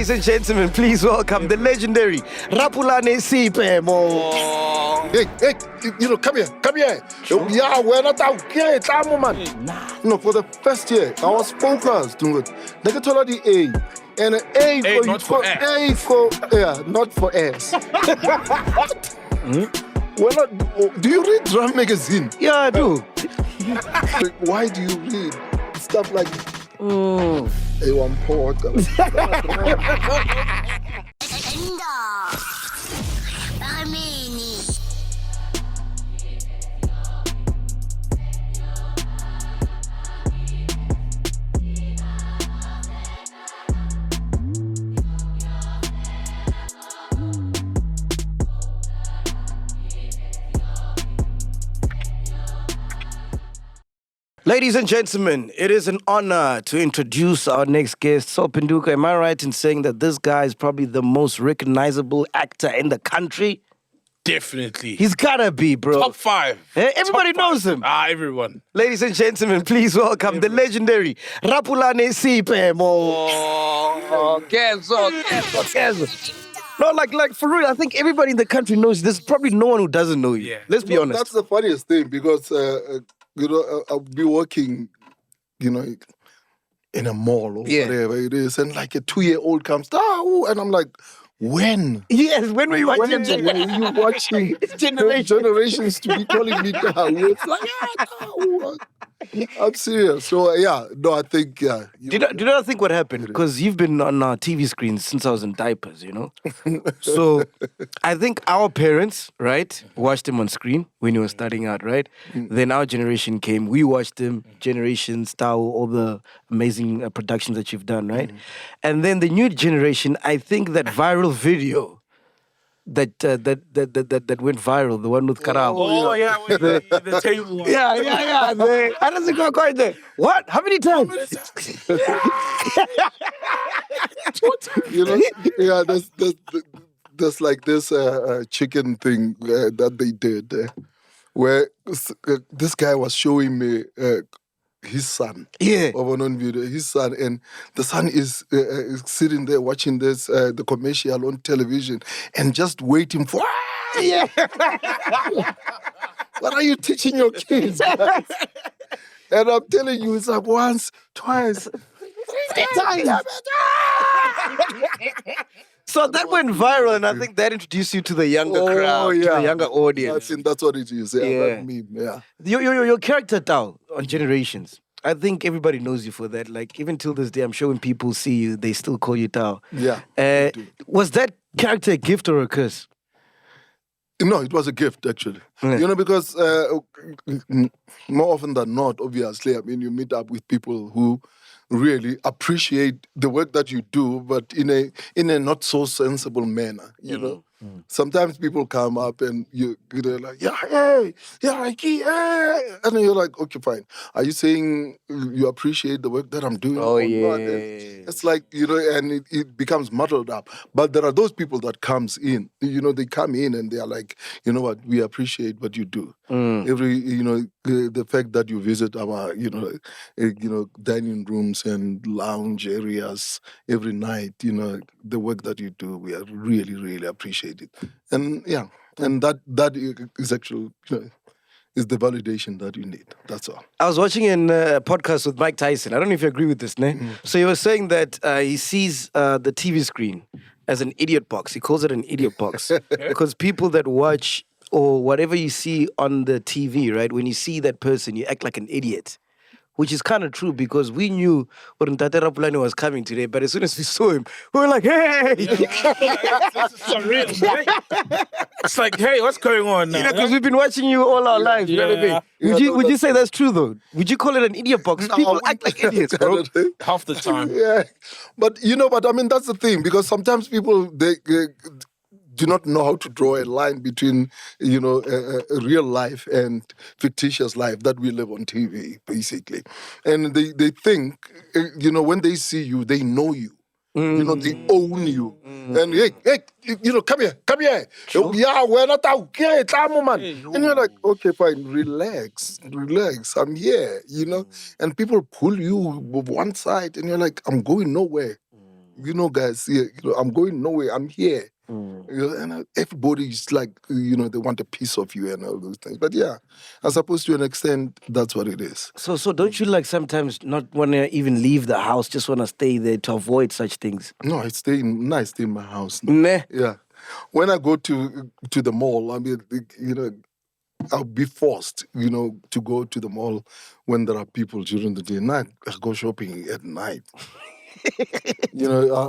Ladies and gentlemen, please welcome the legendary RAPULANA SEIPHEMO. Hey, come here. Yeah, we're not out here, man. No, for the first year, I was focused. They told her the A. And an A for not for ass. A for, not for ass. We're not, do you read Drum Magazine? Yeah, I do. Why do you read stuff like A1 Port? Ladies and gentlemen, it is an honor to introduce our next guest, Sopenduka. Am I right in saying that this guy is probably the most recognizable actor in the country? Definitely. He's gotta be, bro. Top 5. Everybody knows him. Everyone. Ladies and gentlemen, please welcome the legendary RAPULANA SEIPHEMO. No, like for real, I think everybody in the country knows you. There's probably no one who doesn't know you. Yeah. Let's be honest. That's the funniest thing because, I'll be working, in a mall or whatever it is, and like a 2-year-old comes, and I'm like, when? Yes, when were you watching? When are you watching generations to be calling me Tao? It's like, I'm serious. So, I think, Do you know I think what happened? Because you've been on our TV screens since I was in diapers, So, I think our parents, right, watched him on screen when he was starting out, right? Then our generation came. We watched him, Generations, Tao, all the amazing productions that you've done, right? And then the new generation, I think that viral video that went viral, the one with Karao. With the table one. Yeah. How does it go quite there? What? How many times? there's like this chicken thing that they did where this guy was showing me his son. On video, his son, and the son is sitting there watching this the commercial on television and just waiting for. What are you teaching your kids? And I'm telling you, it's like once, twice, 3 times. So that went viral, and I think that introduced you to the younger crowd, to the younger audience. I think that's what it is. That meme, Your character, Tao, on Generations, I think everybody knows you for that. Like, even till this day, I'm sure when people see you, they still call you Tao. Yeah. Was that character a gift or a curse? No, it was a gift, actually. Because more often than not, obviously, you meet up with people who really appreciate the work that you do, but in a not so sensible manner, Sometimes people come up and they're like, and then you're like, okay, fine. Are you saying you appreciate the work that I'm doing? Oh, yeah. It's like, and it becomes muddled up. But there are those people that comes in, they come in and they are like, you know what, we appreciate what you do. The fact that you visit our, dining rooms and lounge areas every night, the work that you do, we are really, really appreciate it. And that is actually, is the validation that you need. That's all. I was watching a podcast with Mike Tyson. I don't know if you agree with this, ne? So he was saying that he sees the TV screen as an idiot box. He calls it an idiot box because people that watch or whatever you see on the TV, right? When you see that person, you act like an idiot. Which is kind of true because we knew when Tate RAPULANA was coming today, but as soon as we saw him, we were like, hey! This is surreal, right? It's like, hey, what's going on now? Because we've been watching you all our lives. You know what I mean? Would you say that's true, though? Would you call it an idiot box? No, people act like idiots, bro. Half the time. Yeah. But, that's the thing, because sometimes people, they do not know how to draw a line between, a real life and fictitious life that we live on TV, basically. And they think, when they see you, they know you. They own you. And hey, come here. Sure. Yeah, we're not out here, man. And you're like, okay, fine, relax. I'm here, And people pull you one side, and you're like, I'm going nowhere. You know, guys, yeah, I'm going nowhere. I'm here. And everybody is like, they want a piece of you and all those things. But yeah, I suppose to an extent, that's what it is. So don't you like sometimes not want to even leave the house, just want to stay there to avoid such things? No, I stay in my house. Meh. Yeah. When I go to the mall, I mean, I'll be forced, to go to the mall when there are people during the day. Night, I go shopping at night.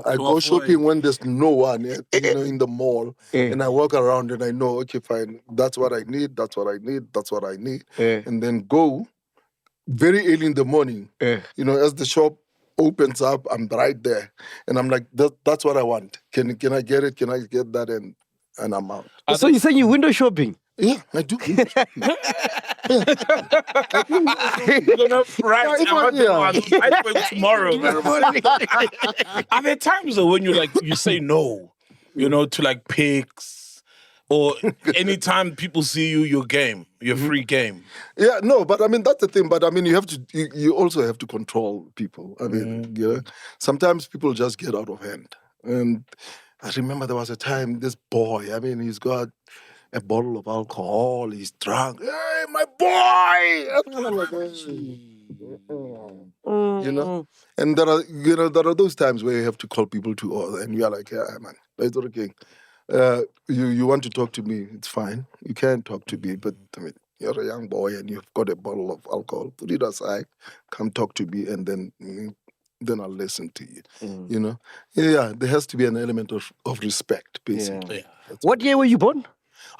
I go shopping when there's no one, in the mall, and I walk around and I know, okay, fine, that's what I need, that's what I need, that's what I need, and then go very early in the morning. As the shop opens up, I'm right there, and I'm like, that's what I want. Can I get it? Can I get that? And I'm out. So you're saying you window shopping? Yeah, I do. You're gonna write tomorrow. Are there times though when you say no, to like pics, or anytime people see you, you're game, you're free game? Yeah, no, but I mean that's the thing. But I mean you have to, you also have to control people. I mean, sometimes people just get out of hand. And I remember there was a time this boy, I mean, he's got a bottle of alcohol, he's drunk. Hey, my boy! And there are those times where you have to call people to order, and you are like, yeah, man, it's okay. You want to talk to me? It's fine. You can talk to me, but I mean, you're a young boy and you've got a bottle of alcohol. Put it aside. Come talk to me, and then I'll listen to you. Yeah, there has to be an element of respect, basically. Yeah. What year were you born?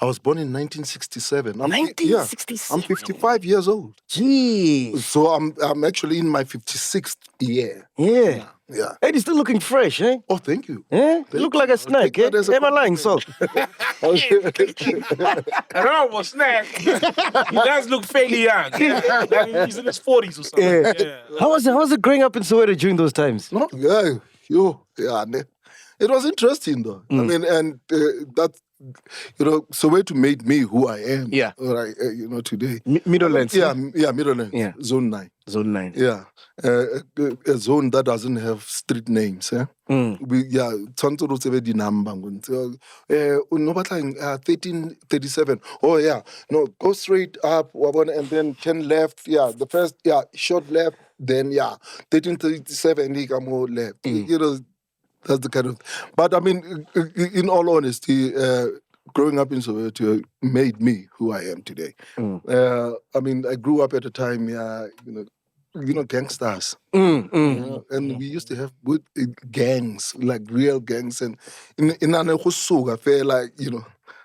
I was born in 1967. 1967. I'm 55 years old. Jeez. So I'm actually in my 56th year. Yeah. Yeah. Hey, you're still looking fresh, eh? Oh, thank you. Eh? You look like a snack, eh? Am I lying, so? I was snack. He does look fairly young. Yeah. He's in his 40s or something. Yeah. How was it growing up in Soweto during those times? No, it was interesting though. I mean, and that, Soweto made me who I am. Yeah. Right, today. Middlelands. Yeah, Middlelands. Yeah. Zone 9. Zone 9. Yeah. A zone that doesn't have street names. Tshwanetse re tsebe di-number. 1337. Oh, yeah. No, go straight up, and then 10 left. Yeah, the first, short left. Then, 1337, left. That's the kind of... But, I mean, in all honesty... growing up in Soweto made me who I am today. I mean, I grew up at a time, gangsters. And we used to have gangs, like real gangs. And in Anehosuga, fair, like,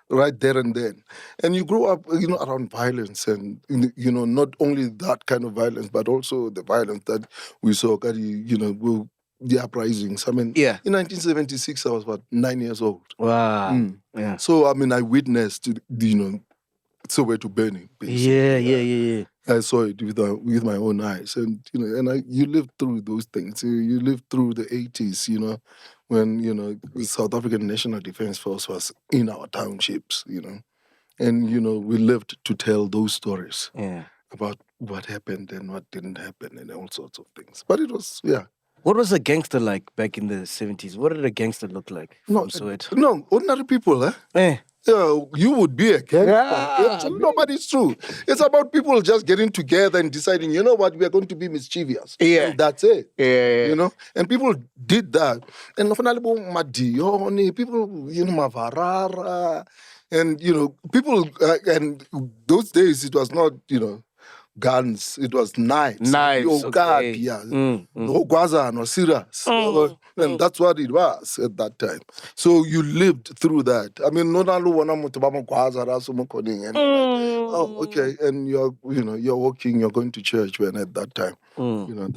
right there and then. And you grew up, around violence and, not only that kind of violence, but also the violence that we saw, the uprisings. I mean, in 1976, I was, 9 years old. Wow. Yeah. So, I mean, I witnessed, Soweto burning, basically. Yeah. I saw it with my own eyes. And, you lived through those things. You lived through the 80s, when, the South African National Defence Force was in our townships, And, we lived to tell those stories about what happened and what didn't happen and all sorts of things. But it was, What was a gangster like back in the 70s? What did a gangster look like from Soweto? No, ordinary people, you would be a gangster. Nobody's true. It's about people just getting together and deciding, you know what, we are going to be mischievous. And that's it. And people did that. And people, Mavarara, and, people, and those days it was not, guns, it was knives. Okay. No guaza, no serious. And that's what it was at that time. So you lived through that. I mean, okay, and you're walking, you're going to church when at that time.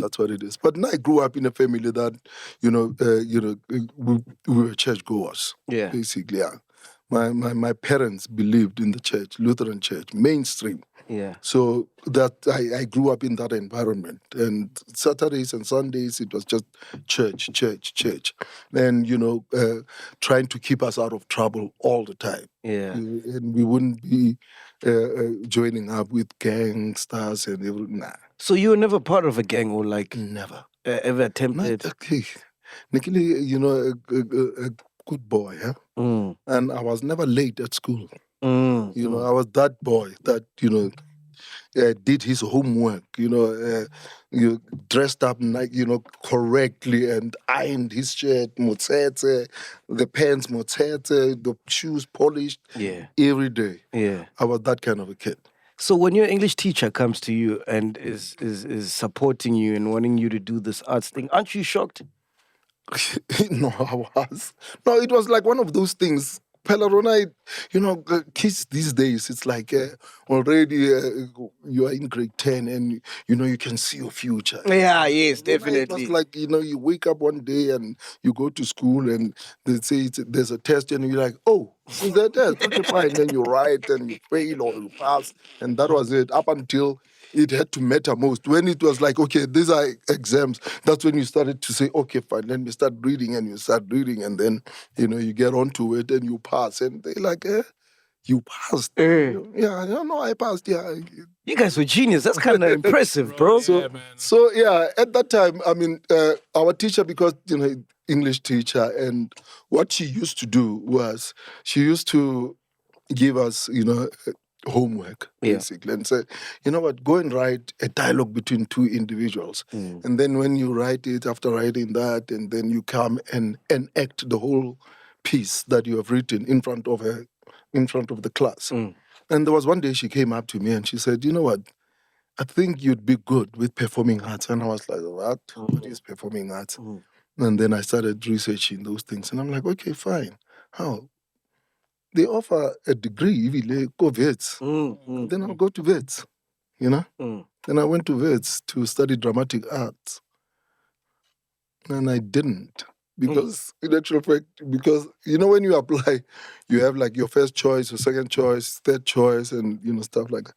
That's what it is. But I grew up in a family that, we were churchgoers. Yeah. Basically, My parents believed in the church, Lutheran church, mainstream. Yeah. So that I grew up in that environment. And Saturdays and Sundays, it was just church. And, trying to keep us out of trouble all the time. Yeah. And we wouldn't be joining up with gangsters and everything. Nah. So you were never part of a gang or like... Never. Ever attempted? Okay. Nikili, a good boy, huh? And I was never late at school. I was that boy that, did his homework, you dressed up, correctly and ironed his shirt, motsetse, the pants, motsetse, the shoes polished every day. Yeah. I was that kind of a kid. So when your English teacher comes to you and is supporting you and wanting you to do this arts thing, aren't you shocked? No, I was. No, it was like one of those things. Pelarona, kids these days, it's like already you are in grade 10 and, you can see your future. Yeah, yes, It definitely. was like, you wake up one day and you go to school and they say there's a test and you're like, oh, is there a test? Okay, fine. Then you write and you fail or you pass. And that was it up until it had to matter most. When it was like, okay, these are exams, that's when you started to say, okay, fine, let me start reading. And you start reading and then, you get onto it and you pass. And they're like, you passed. Yeah, no, I passed. Yeah. You guys were genius. That's kind of impressive, bro. So yeah, at that time, I mean, our teacher, because, English teacher, and what she used to do was she used to give us, homework, basically, and say, you know what, go and write a dialogue between two individuals. And then when you write it, after writing that, and then you come and enact the whole piece that you have written in front of the class. And there was one day she came up to me and she said, you know what, I think you'd be good with performing arts. And I was like, what? What is performing arts? And then I started researching those things. And I'm like, okay, fine. How? They offer a degree, if you go VETS. Then I'll go to VETS, Then I went to VETS to study dramatic arts. And I didn't. Because, in actual fact, when you apply, you have like your first choice, your second choice, third choice, and, stuff like that.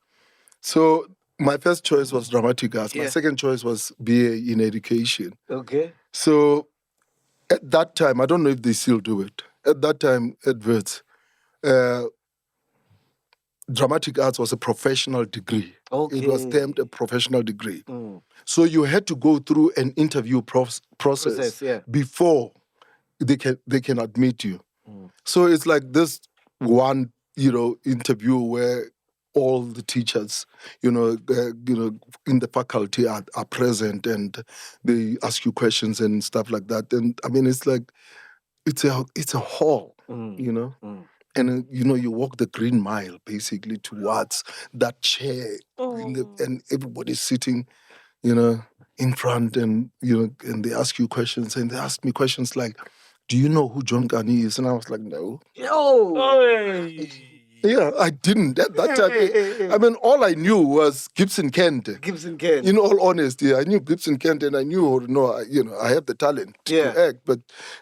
So my first choice was dramatic arts. My second choice was BA in education. Okay. So at that time, I don't know if they still do it. At that time, at VETS, dramatic arts was a professional degree. Okay. It was termed a professional degree. So you had to go through an interview process before they can admit you. So it's like this one, interview where all the teachers, in the faculty are present and they ask you questions and stuff like that. And I mean, it's like it's a hall, And, you walk the green mile, basically, towards that chair. And everybody's sitting, in front and, and they ask you questions. And they asked me questions like, do you know who John Kani is? And I was like, no. Yeah, I didn't at that time. I mean, all I knew was Gibson Kent. In all honesty, I knew Gibson Kent and I knew, I have the talent to act. But,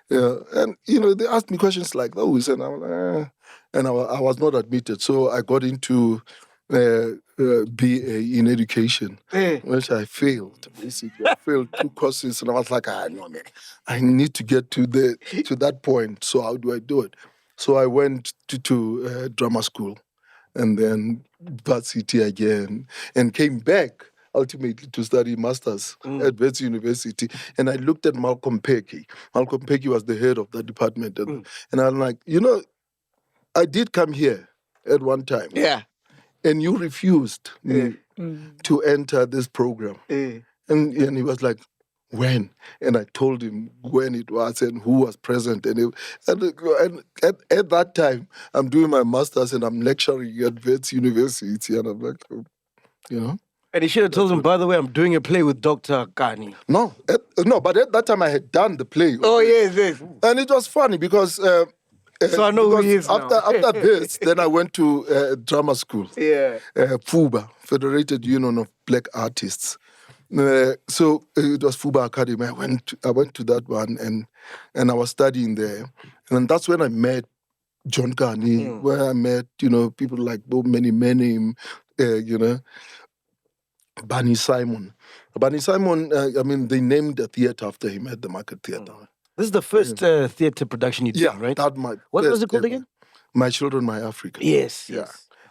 and, they asked me questions like those and I was like, and I was not admitted. So I got into BA in education, which I failed. Basically, I failed 2 courses, and I was like, no, man, I need to get to that point. So how do I do it? So I went to drama school, and then varsity again, and came back ultimately to study masters at Wits University. And I looked at Malcolm Pecky. Malcolm Pecky was the head of that department, and I'm like, I did come here at one time. Yeah. And you refused me to enter this program. And he was like, when? And I told him when it was and who was present. And at that time, I'm doing my master's and I'm lecturing at Wits University. And I'm like, And he should have told him, by the way, I'm doing a play with Dr. Kani. No, but at that time I had done the play. Oh, yes. And it was funny because... so I know who he is now. After this, then I went to drama school. Yeah. FUBA, Federated Union of Black Artists. So it was FUBA Academy. I went to that one and I was studying there. And that's when I met John Kani, where I met, people like Many Menim, Bunny Simon. Bunny Simon, they named the theater after him at the Market Theater. This is the first theater production you did, right? What was it called again? My Children, My Africa. Yes.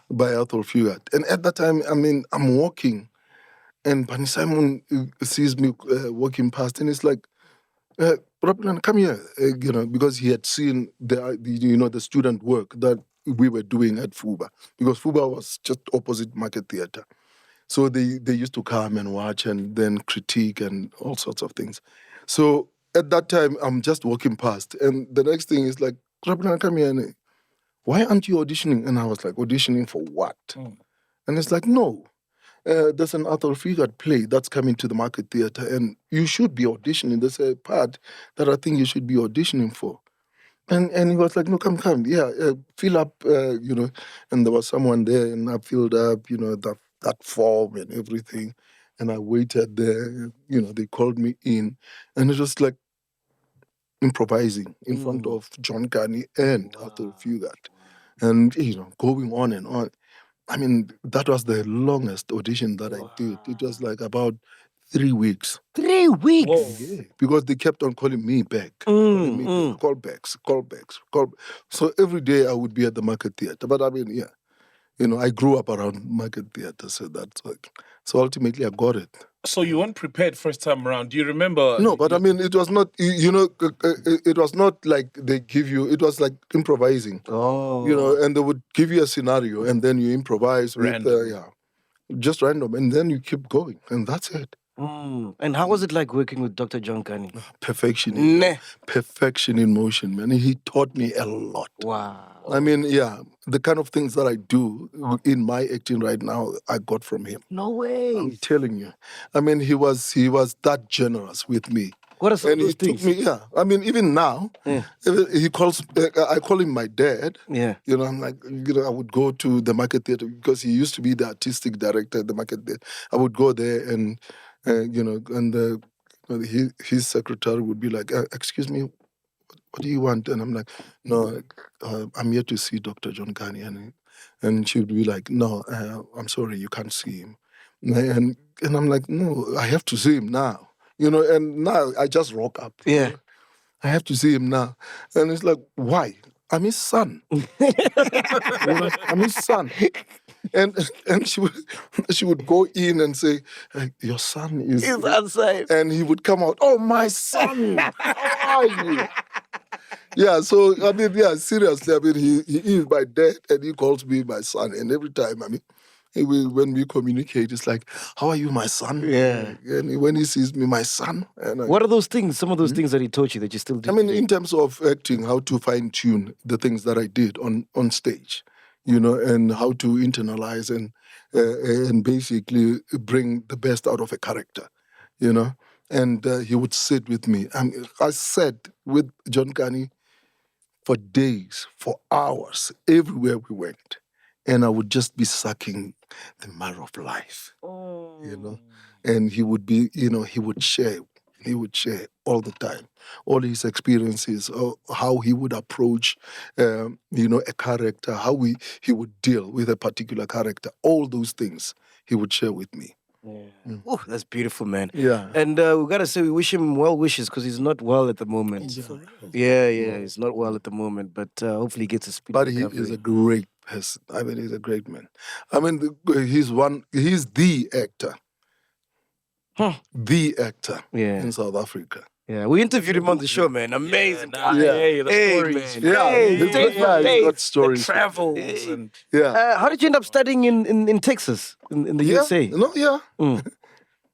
By Ethel Fugard. And at that time, I'm walking, and Bunny Simon sees me walking past, and it's like, Rapulana, come here, because he had seen the student work that we were doing at FUBA, because FUBA was just opposite Market Theatre. So they used to come and watch and then critique and all sorts of things. So at that time, I'm just walking past, and the next thing is like, Rapulana, come here, and why aren't you auditioning? And I was like, auditioning for what? And it's like, no. There's an Arthur Fugard play that's coming to the Market Theatre, and you should be auditioning. There's a part that I think you should be auditioning for. And he was like, no, come, fill up, and there was someone there, and I filled up, that form and everything. And I waited there, they called me in, and it was like improvising in front of John Carney and Arthur Fugard, and, going on and on. I mean, that was the longest audition that I did. It was like about 3 weeks. 3 weeks? Whoa. Yeah, because they kept on calling me back. Calling me back. Callbacks. So every day I would be at the Market Theatre. But I mean, I grew up around Market Theatre, so that's like, so ultimately I got it. So you weren't prepared first time around. Do you remember? No, but I mean, it was not, it was not like they give you, it was like improvising. Oh. And they would give you a scenario and then you improvise Random. with, just random. And then you keep going and that's it. And how was it like working with Dr. John Carney? Perfection. Nah. Perfection in motion, man. He taught me a lot. Wow. I mean, the kind of things that I do in my acting right now, I got from him. No way. I'm telling you. I mean, he was that generous with me. What are some And of he those took things? me, I mean, even now, I call him my dad. Yeah. I'm like, I would go to the Market Theatre because he used to be the artistic director at the Market Theatre. I would go there and, his secretary would be like, excuse me, what do you want? And I'm like, no, I'm here to see Dr. John Carney. And she would be like, no, I'm sorry, you can't see him. And I'm like, no, I have to see him now. And now I just rock up. Yeah. I have to see him now. And it's like, why? I'm his son. I'm his son. And she would go in and say, your son is He's outside. And he would come out, oh, my son, how are you? Yeah, so, I mean, seriously, I mean, he is my dad and he calls me my son. And every time, I mean, when we communicate, it's like, how are you, my son? Yeah. And when he sees me, my son. And What are those things, some of those things that he taught you that you still do? I mean, in terms of acting, how to fine-tune the things that I did on stage, and how to internalize and basically bring the best out of a character, And he would sit with me. I sat with John Carney for days, for hours, everywhere we went. And I would just be sucking the marrow of life, And he would be, he would share all the time, all his experiences, how he would approach, a character, how he would deal with a particular character. All those things he would share with me. Yeah. Oh, that's beautiful, man. Yeah. And we gotta say we wish him well wishes because he's not well at the moment. Yeah, he's not well at the moment, but hopefully he gets a speedy But he recovery. is a great person. I mean, he's a great man. I mean, he's the actor. The actor in South Africa. Yeah, we interviewed him on the show, man. Amazing guy. Hey, the stories. man. Hey, he's day for he's day. got stories. Travels and How did you end up studying in Texas, in the USA?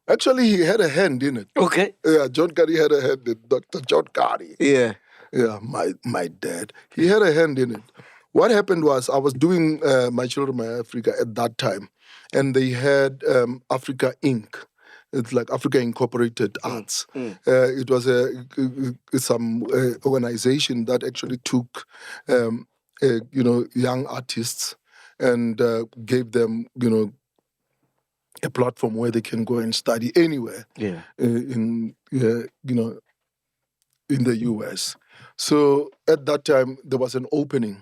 Actually, he had a hand in it. Okay. Yeah, John Carney had a hand in it. Dr. John Carney. Yeah. Yeah, my dad. He had a hand in it. What happened was I was doing My Children, My Africa at that time, and they had Africa Inc. It's like Africa Incorporated Arts. It was some organization that actually took, young artists and gave them, a platform where they can go and study anywhere. Yeah. In the US. So at that time there was an opening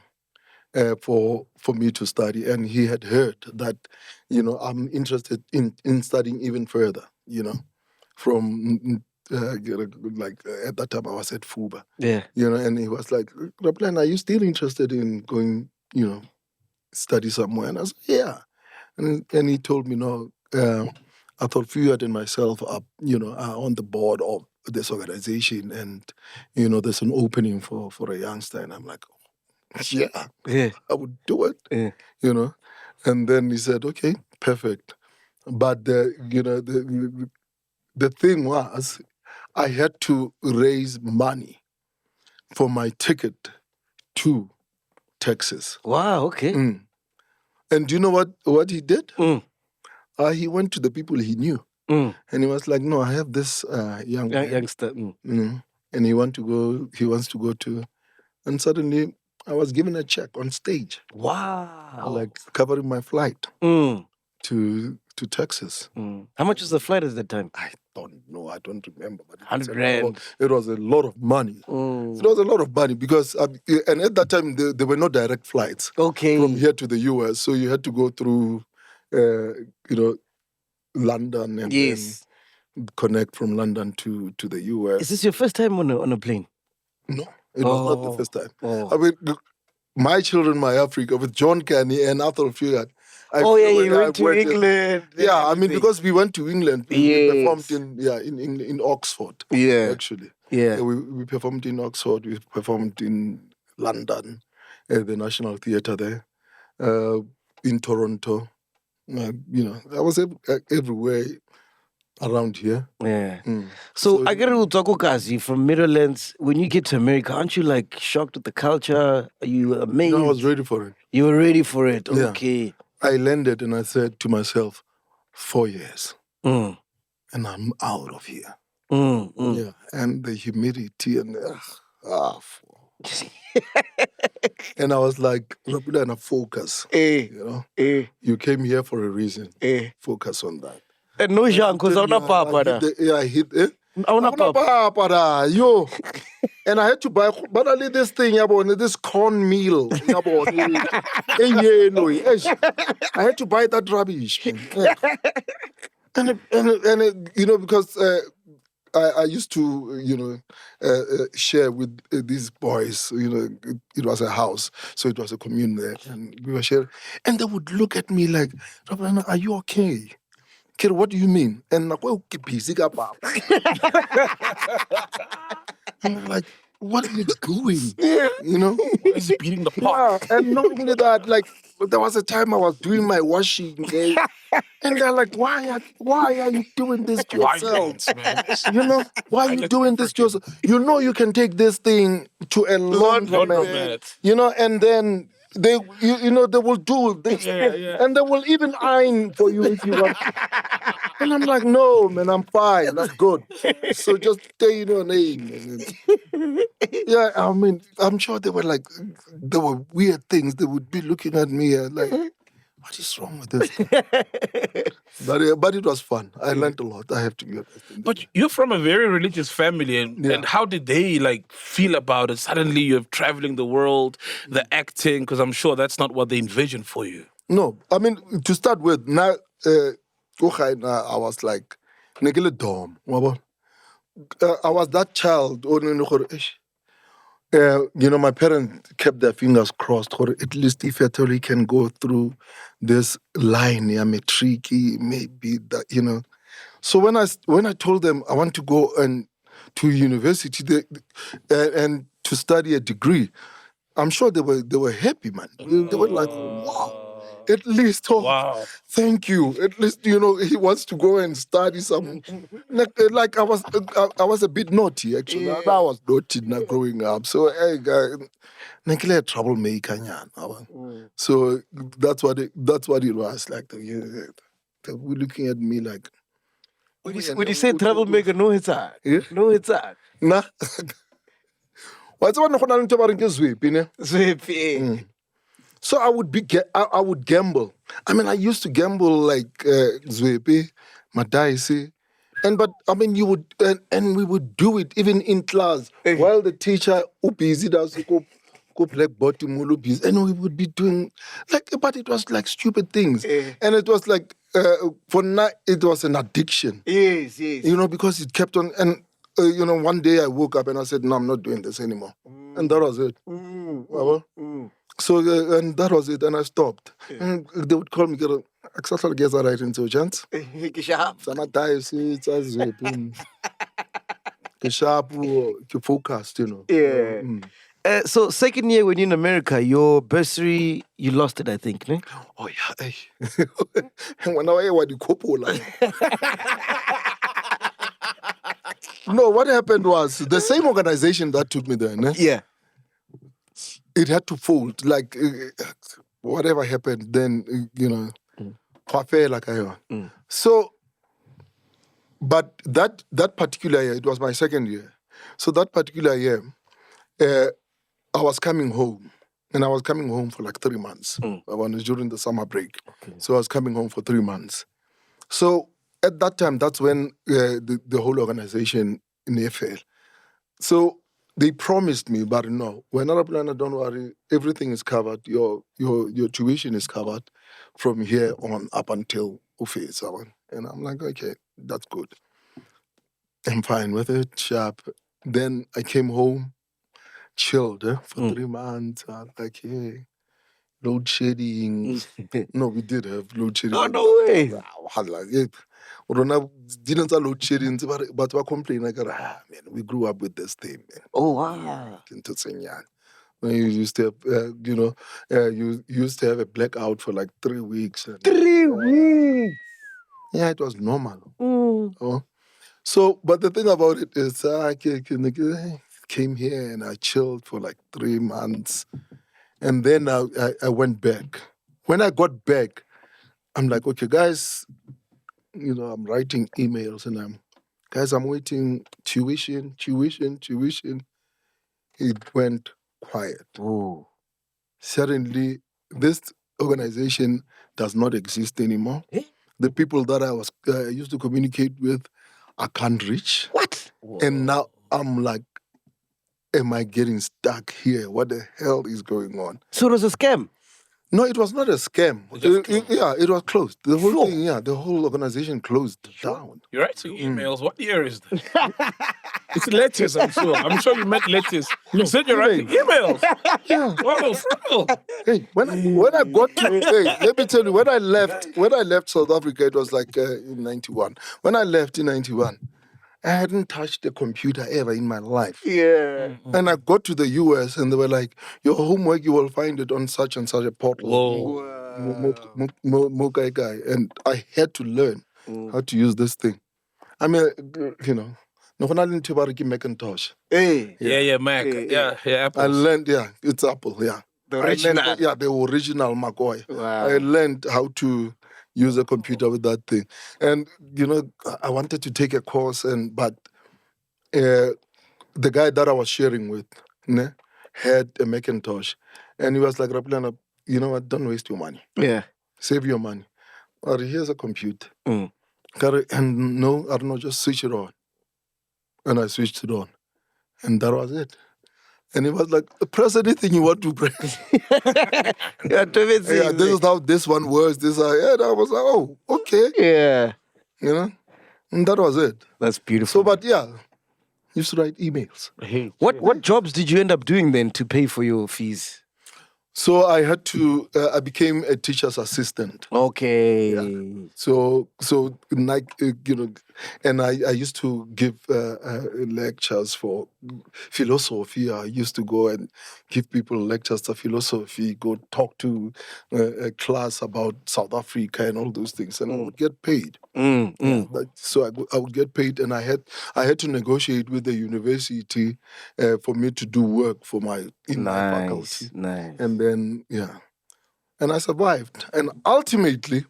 for me to study, and he had heard that I'm interested in studying even further. From like at that time I was at FUBA. Yeah. And he was like, Rapulana, are you still interested in going, study somewhere? And I said, yeah. And he told me, no, I thought Fugard and myself are on the board of this organization, and there's an opening for a youngster, and I'm like, yeah, I would do it, And then he said, okay, perfect. But the thing was, I had to raise money for my ticket to Texas. Wow, okay. And do you know what he did? He went to the people he knew. And he was like, no, I have this youngster. And he wants to go to, and suddenly I was given a check on stage. Wow. Like covering my flight to Texas. How much was the flight at that time? I don't know. I don't remember. But $100,000. It was a lot of money. It was a lot of money because, and at that time, there were no direct flights from here to the US. So you had to go through, London and then connect from London to the US. Is this your first time on a plane? No, it was not the first time. I mean, My Children, My Africa with John Canny and Arthur Fugard. You went to England. Yeah, I mean, because we went to England, we performed in Oxford. Yeah, actually. Yeah, we performed in Oxford. We performed in London, at the National Theatre there, in Toronto. I was everywhere around here. Yeah. So I get to talk Kazi from Middlelands. When you get to America, aren't you like shocked at the culture? Are you amazed? No, I was ready for it. You were ready for it. Yeah. Okay. I landed and I said to myself, 4 years, and I'm out of here. Yeah, and the humidity and and I was like, RAPULANA, focus. You came here for a reason. Focus on that. And no Jean, because I'm not papa. I hit it. I'm not papa. Yo. And I had to buy this thing, this cornmeal. I had to buy that rubbish. And because I used to, share with these boys. It was a house, so it was a commune there, and we were sharing. And they would look at me like, RAPULANA, are you okay? Kid, what do you mean? And I'm like, what are you doing? Why is he beating the pot? Yeah, and not only that, like, there was a time I was doing my washing, and they're like, why are you doing this to yourself? Why are you doing this to yourself? You can take this thing to a laundromat, and then they will do this, and they will even iron for you if you want. And I'm like, no, man, I'm fine. That's good. So just stay in your name. Yeah, I mean, I'm sure there were weird things. They would be looking at me and like, what is wrong with this? But it was fun. I learned a lot. I have to be honest. But you're from a very religious family, and how did they feel about it? Suddenly you're traveling the world, the acting, because I'm sure that's not what they envisioned for you. No, I mean, to start with, now, I was like, dom. I was that child. My parents kept their fingers crossed. Or at least if at all he can go through this line, tricky, maybe that, So when I told them I want to go to university and to study a degree, I'm sure they were happy, man. They were like, wow. At least, wow. Thank you. At least, he wants to go and study some. Like I was a bit naughty, actually. Yeah. I was naughty now growing up. So, I troublemaker. So that's what it was like. They were looking at me like. When you say troublemaker, no, it's hard. Yeah? No, it's hard. Nah. What's one of Sweep? So I would gamble. I mean, I used to gamble like Zwepe, Madaisi. But I mean, you would, and we would do it even in class while the teacher busy does go play bottom busy, and we would be doing but it was like stupid things, and it was like for now it was an addiction. Yes. Because it kept on, and one day I woke up and I said, no, I'm not doing this anymore, and that was it. So, and that was it, and I stopped. And they would call me, "Aksathal geza right into chance." sharp, focused, Yeah. So second year when you're in America, your bursary, you lost it, I think, ne? Oh yeah. And when I was the couple, no, what happened was the same organization that took me there, ne? Yeah. It had to fold. Like whatever happened, then So, but that particular year, it was my second year. So that particular year, I was coming home. And I was coming home for like 3 months. I was during the summer break. Okay. So I was coming home for 3 months. So at that time, that's when the whole organization in FL. So they promised me, but no, when RAPULANA, don't worry, everything is covered. Your tuition is covered from here on up until Ufe. And I'm like, okay, that's good. I'm fine with it, sharp. Then I came home, chilled for 3 months. I was like, hey, load shedding. No, we did have load shedding. Oh, no way. Didn't load shedding, but we complain like, man, we grew up with this thing, man. Oh, wow. When you used to have, you used to have a blackout for like 3 weeks. 3 weeks? Yeah, it was normal. Oh. So, but the thing about it is, I came here and I chilled for like 3 months. And then I went back. When I got back, I'm like, okay, guys, I'm writing emails and I'm waiting tuition. It went quiet. Oh. Suddenly, this organization does not exist anymore. The people that I was used to communicate with, I can't reach. What? And now I'm like, am I getting stuck here? What the hell is going on? So it was a scam? No, it was not a scam. It was closed. The whole thing, the whole organization closed down. You're writing emails. What year is this? It's letters, I'm sure. I'm sure you meant letters. You said you're writing emails. Yeah. Wow, for real. Hey, when I got to, let me tell you, when I left South Africa, it was like in 91. When I left in 91, I hadn't touched a computer ever in my life. Yeah. And I got to the US and they were like, your homework, you will find it on such and such a portal. Whoa. Guy. And I had to learn how to use this thing. I mean, Macintosh. Hey. Yeah, Mac. Yeah, Apple. I learned, it's Apple, yeah. The original. The original MacG. Wow. I learned how to use a computer with that thing. And, I wanted to take a course, but the guy that I was sharing with had a Macintosh. And he was like, RAPULANA, you know what, don't waste your money. Yeah. Save your money. Or here's a computer. And no, I don't know, just switch it on. And I switched it on. And that was it. And he was like, press anything you want to press. This is how this one works. And I was like, oh, okay. Yeah. And that was it. That's beautiful. So, but used to write emails. What jobs did you end up doing then to pay for your fees? So I had to, I became a teacher's assistant. Okay. Yeah. So like, and I used to give lectures for philosophy. I used to go and give people lectures of philosophy, go talk to a class about South Africa and all those things, and I would get paid. So I would get paid, and I had to negotiate with the university for me to do work for my faculty. Nice. And then and I survived, and ultimately.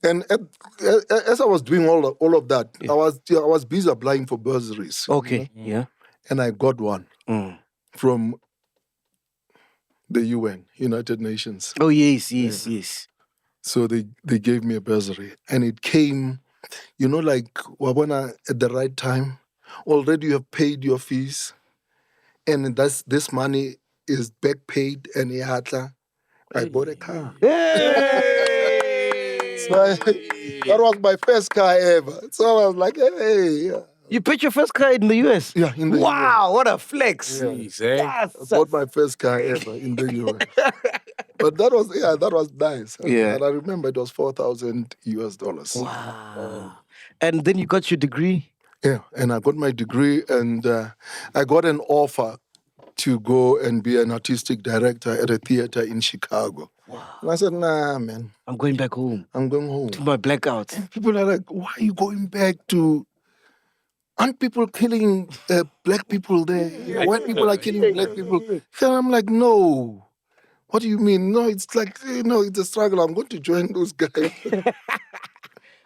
And as I was doing all of that, I was busy applying for bursaries. Okay, yeah. And I got one from the UN, United Nations. Oh, yes. So they gave me a bursary. And it came, like, Wabona, at the right time. Already you have paid your fees. And this money is back paid, and I bought a car. So that was my first car ever. So I was like, hey. You picked your first car in the US? Yeah, in the US. Wow, what a flex. Yeah. Yes. I bought my first car ever in the US. But that was nice. Yeah. And I remember it was $4,000 US. Wow. And then you got your degree? Yeah, and I got my degree, and I got an offer to go and be an artistic director at a theater in Chicago. And I said, nah, man, I'm going back home I'm going home. to my blackouts. People are like, why are you going back to... Aren't people killing black people there? White people are killing black people. And I'm like, no. What do you mean? No, it's like, it's a struggle. I'm going to join those guys.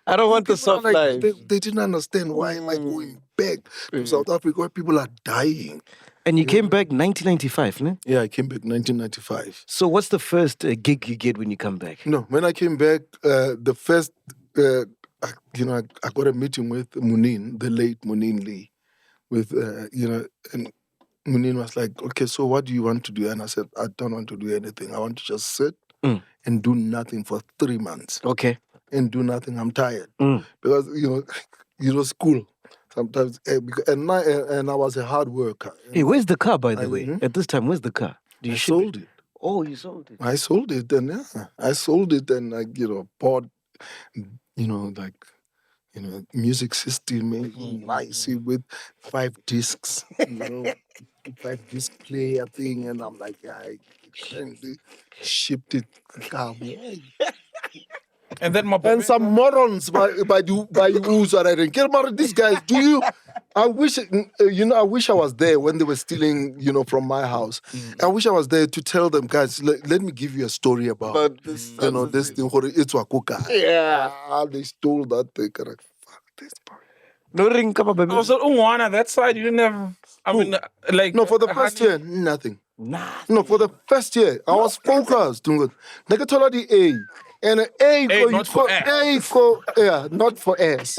I don't want the People are soft life. they didn't understand why am I going back to South Africa where people are dying. And you came back 1995, no? Yeah, I came back 1995. So what's the first gig you get when you come back? No, when I came back, the first, I got a meeting with Munin, the late Munin Lee, with, and Munin was like, okay, so what do you want to do? And I said, I don't want to do anything. I want to just sit and do nothing for 3 months. Okay. And do nothing. I'm tired. Because, school. Sometimes, and I was a hard worker. Hey, where's the car, by the way? At this time, where's the car? I sold it. Oh, you sold it. I sold it, and I sold it, and I, bought, music system, nice with 5 discs, 5-disc player thing, and I'm like, I shipped it. And then and some morons by who's are writing. These guys, do you? I wish I wish I was there when they were stealing, from my house. I wish I was there to tell them, guys, let me give you a story about this. This thing. It's Wakuka. Yeah, they stole that thing. Fuck this part. No ring, come up. Also, Unwana, that side you didn't have. I mean, no, for the first year, nothing. No, for the first year, I was focused. Negatola the A. And A not for ass. Not for ass.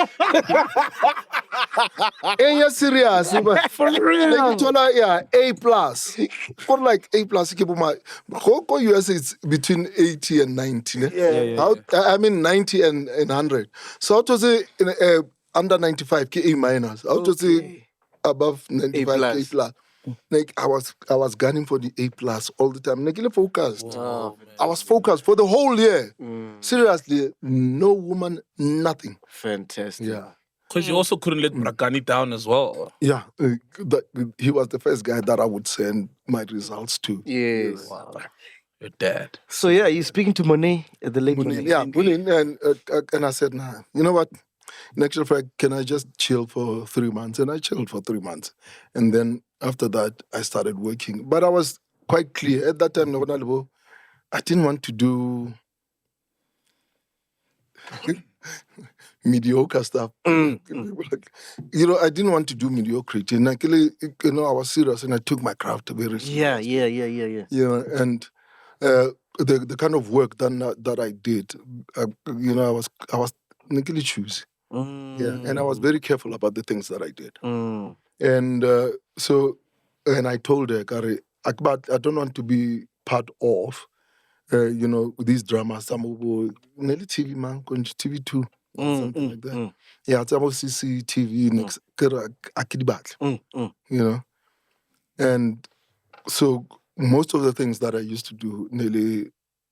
A serious. For real. A plus. For like A plus. Coco US is between 80 and 90. Yeah. I mean 90 and 100. So I was under 95 A minus. I was above 95 A plus. Like I was gunning for the A plus all the time. Like focused. Oh, I was focused for the whole year. Seriously, no woman, nothing. Fantastic. Yeah. Because you also couldn't let Bragani down as well. Yeah. He was the first guy that I would send my results to. Yes. Wow. Your dad. So yeah, you're speaking to Monet at the late Munin. Yeah, Munin, and I said, nah, you know what? In actual fact, can I just chill for 3 months? And I chilled for 3 months. And then after that, I started working. But I was quite clear. At that time, I didn't want to do mediocre stuff. I didn't want to do mediocrity. And actually, I was serious and I took my craft very serious. Yeah. And the kind of work that I did, I was actually choosy. Yeah, and I was very careful about the things that I did. And and I told her, Kari, I don't want to be part of, these dramas. Some of TV man, TV2, something like that. Yeah, some of CCTV next, And so most of the things that I used to do, nearly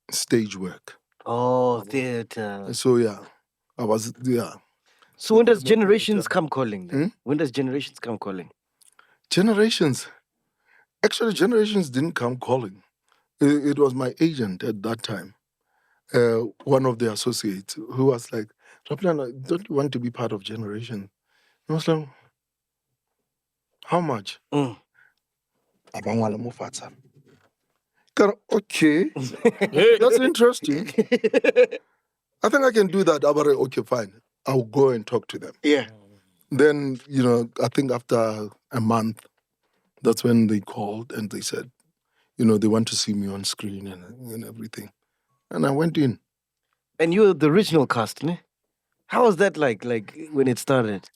stage work. Oh, theater. So yeah, I was So when does Generations come calling? Then? When does Generations come calling? Actually, Generations didn't come calling. It was my agent at that time, one of the associates, who was like, Rapulana, don't you want to be part of Generation? I was like, how much? Okay, that's interesting. I think I can do that. Okay, fine. I'll go and talk to them. Yeah. Then, I think after a month, that's when they called and they said, they want to see me on screen and everything. And I went in. And you were the original cast, ne? How was that like when it started?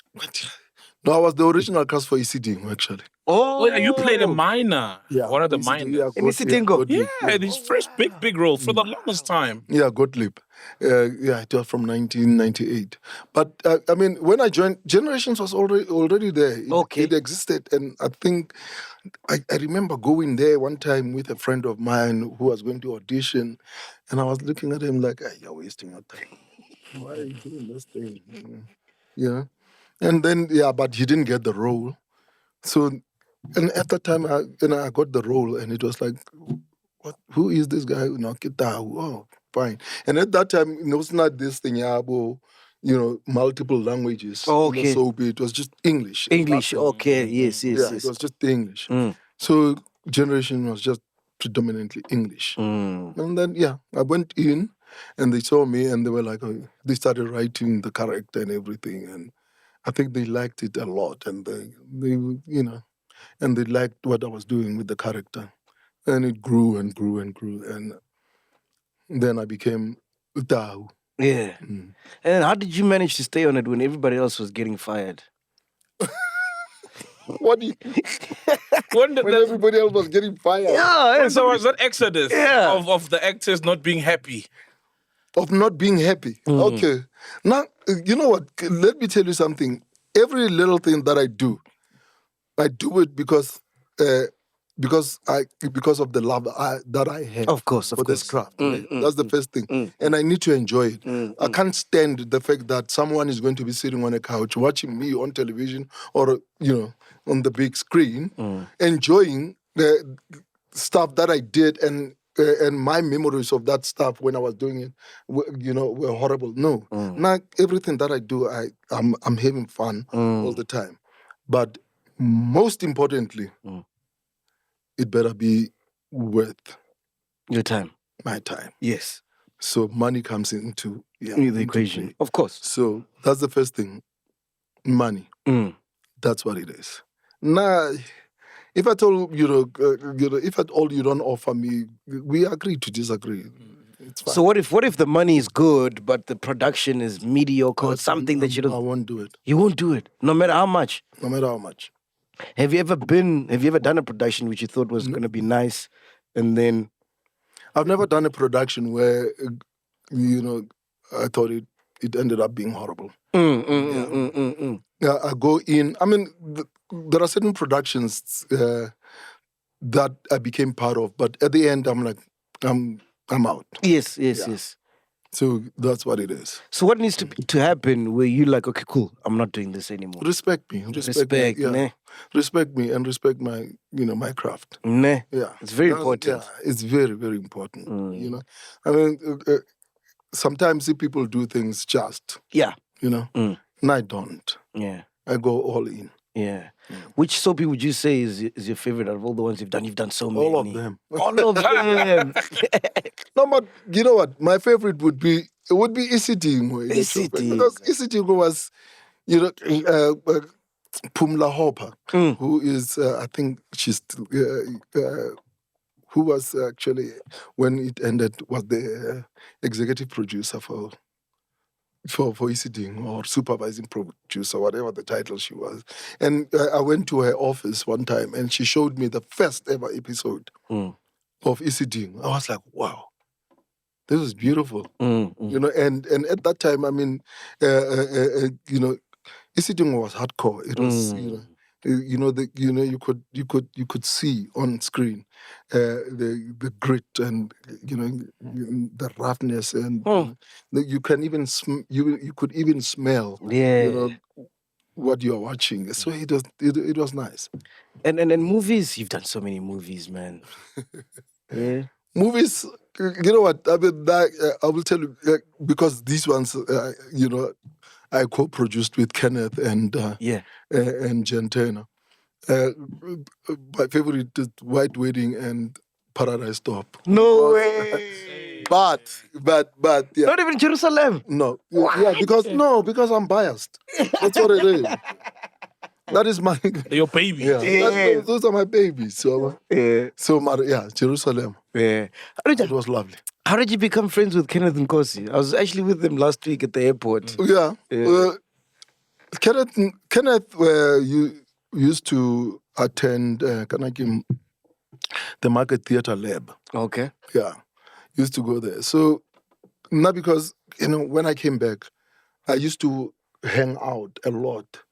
No, I was the original cast for ECD, actually. Oh, yeah, you played a minor. Yeah. One of the minors. In ECD? Yeah, his first big role for the longest time. Yeah, Gottlieb. It was from 1998. But, when I joined, Generations was already there. It existed. And I think, I remember going there one time with a friend of mine who was going to audition. And I was looking at him like, hey, you're wasting your time. Why are you doing this thing? Yeah. And then, but he didn't get the role. So, and at that time, I got the role, and it was like, what? Who is this guy? Oh, fine. And at that time, it was not this thing, multiple languages. Oh, okay. So it was just English. English, okay, yes. It was just English. Mm. So generation was just predominantly English. Mm. And then, I went in, and they saw me, and they were like, they started writing the character and everything, and I think they liked it a lot, and they and they liked what I was doing with the character. And it grew and grew and grew. And then I became Utau. Yeah. Mm. And how did you manage to stay on it when everybody else was getting fired? What do you... when everybody else was getting fired? Yeah. So was that exodus of the actors not being happy? Of not being happy. Okay. Now, you know what? Let me tell you something. Every little thing that I do it because of the love that I have Of course. for this craft. That's the first thing. And I need to enjoy it. I can't stand the fact that someone is going to be sitting on a couch watching me on television or, on the big screen, enjoying the stuff that I did and my memories of that stuff when I was doing it, were horrible. No. Now, everything that I do, I'm having fun all the time. But most importantly, it better be worth your time. My time. Yes. So money comes into the equation. Play. Of course. So that's the first thing. Money. That's what it is. Now, if at all if at all you don't offer me, we agree to disagree. It's fine. So what if the money is good but the production is mediocre or something that you don't? I won't do it. You won't do it, no matter how much. No matter how much. Have you ever done a production which you thought was going to be nice, and then? I've never done a production where, I thought it ended up being horrible. I go in. I mean, there are certain productions that I became part of, but at the end, I'm like, I'm out. Yes. So that's what it is. So what needs to happen where you like, okay, cool, I'm not doing this anymore? Respect me. Respect me and respect my, my craft. Nah. Yeah. It's very important. Yeah, it's very, very important. I mean, sometimes people do things just. Yeah. And I don't. Yeah. I go all in. Yeah. Which soapy would you say is your favorite out of all the ones you've done? You've done so many. All of them. All of them. No, but you know what? My favorite would be Isitingo. Because Isitingo was, Pumla Hopper, who is, I think she's, who was actually, when it ended, was the executive producer for Isiting or supervising producer, whatever the title she was. And I went to her office one time and she showed me the first ever episode of Isiting. I was like, wow, this is beautiful. And at that time, I mean, Isiting was hardcore. It was, you could see on screen the grit and the roughness and you can even you could even smell what you are watching. So it was nice. And movies, you've done so many movies, man. Yeah. Movies, you know what? I mean, I will tell you because these ones, I co-produced with Kenneth and Jen Turner. My favorite is White Wedding and Paradise Top. No way. But yeah. Not even Jerusalem. No. Yeah, because I'm biased. That's what it is. That is my your baby. Yeah. Those are my babies. So Jerusalem. Yeah. It was lovely. How did you become friends with Kenneth and Kosi? I was actually with them last week at the airport. Yeah. Kenneth you used to attend the Market Theatre Lab. Okay. Yeah. Used to go there. So, not because, when I came back, I used to hang out a lot,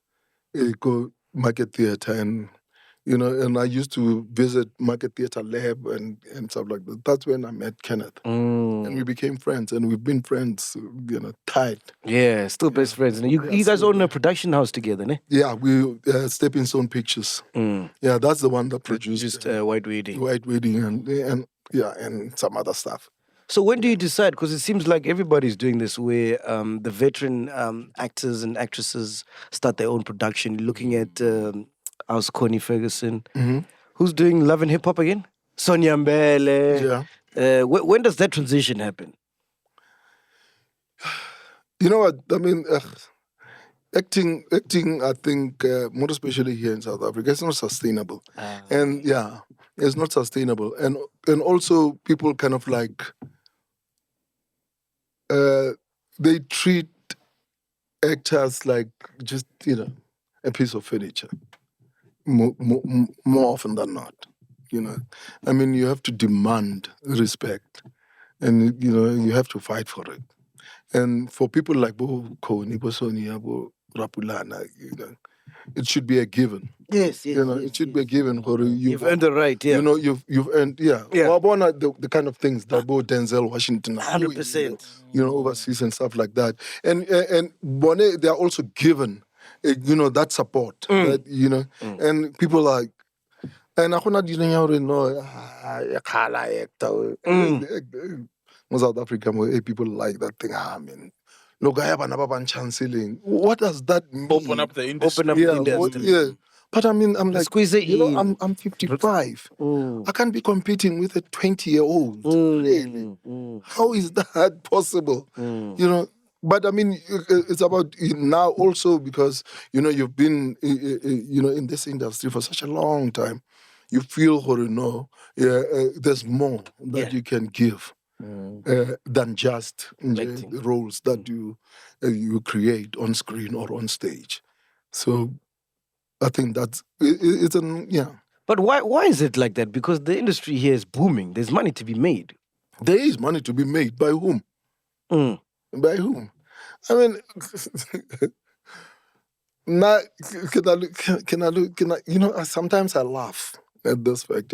go Market Theatre and, You know, and I used to visit Market Theatre Lab and stuff like that. That's when I met Kenneth. And we became friends, and we've been friends, you know, tight. Yeah, still best friends. And you guys own a production house together, ne? Yeah, we Stepping Stone Pictures. Yeah, that's the one that produced Just White Wedding. White Wedding and some other stuff. So when do you decide? Because it seems like everybody's doing this, where the veteran actors and actresses start their own production. Looking at how's Connie Ferguson, who's doing Love and Hip Hop again? Sonia Mbele. Yeah. When does that transition happen? You know what? I mean, acting. I think more especially here in South Africa, it's not sustainable. And yeah, it's not sustainable. And also people kind of like they treat actors like just, you know, a piece of furniture. More often than not, you know. I mean, you have to demand respect, and you know you have to fight for it. And for people like Bo Koni, Bo Sonia, Bo RAPULANA, you know, it should be a given. Yes, You know, it should be a given for you. You've earned the right, yeah. You know, you've earned, yeah. The kind of things that Bo Denzel Washington are doing, 100%. you know, overseas and stuff like that. And Bone, they are also given, you know, that support. That, you know, and people are like, and I cannot know, South Africa, people like that thing. I mean, look, I have another chanceling. What does that mean? Open up the industry. Open up the industry. Yeah. But I mean, I'm like, Squeeze it you know, in. I'm 55. I can't be competing with a 20-year-old. Really? How is that possible? You know, but I mean, it's about now also because, you know, you've been, you know, in this industry for such a long time. You feel, or you know, there's more that you can give. Than just the roles that you create on screen or on stage. So I think that's it's yeah. But why is it like that? Because the industry here is booming. There's money to be made. There is money to be made. By whom? By whom? I mean, now, can I, you know, sometimes I laugh at this fact,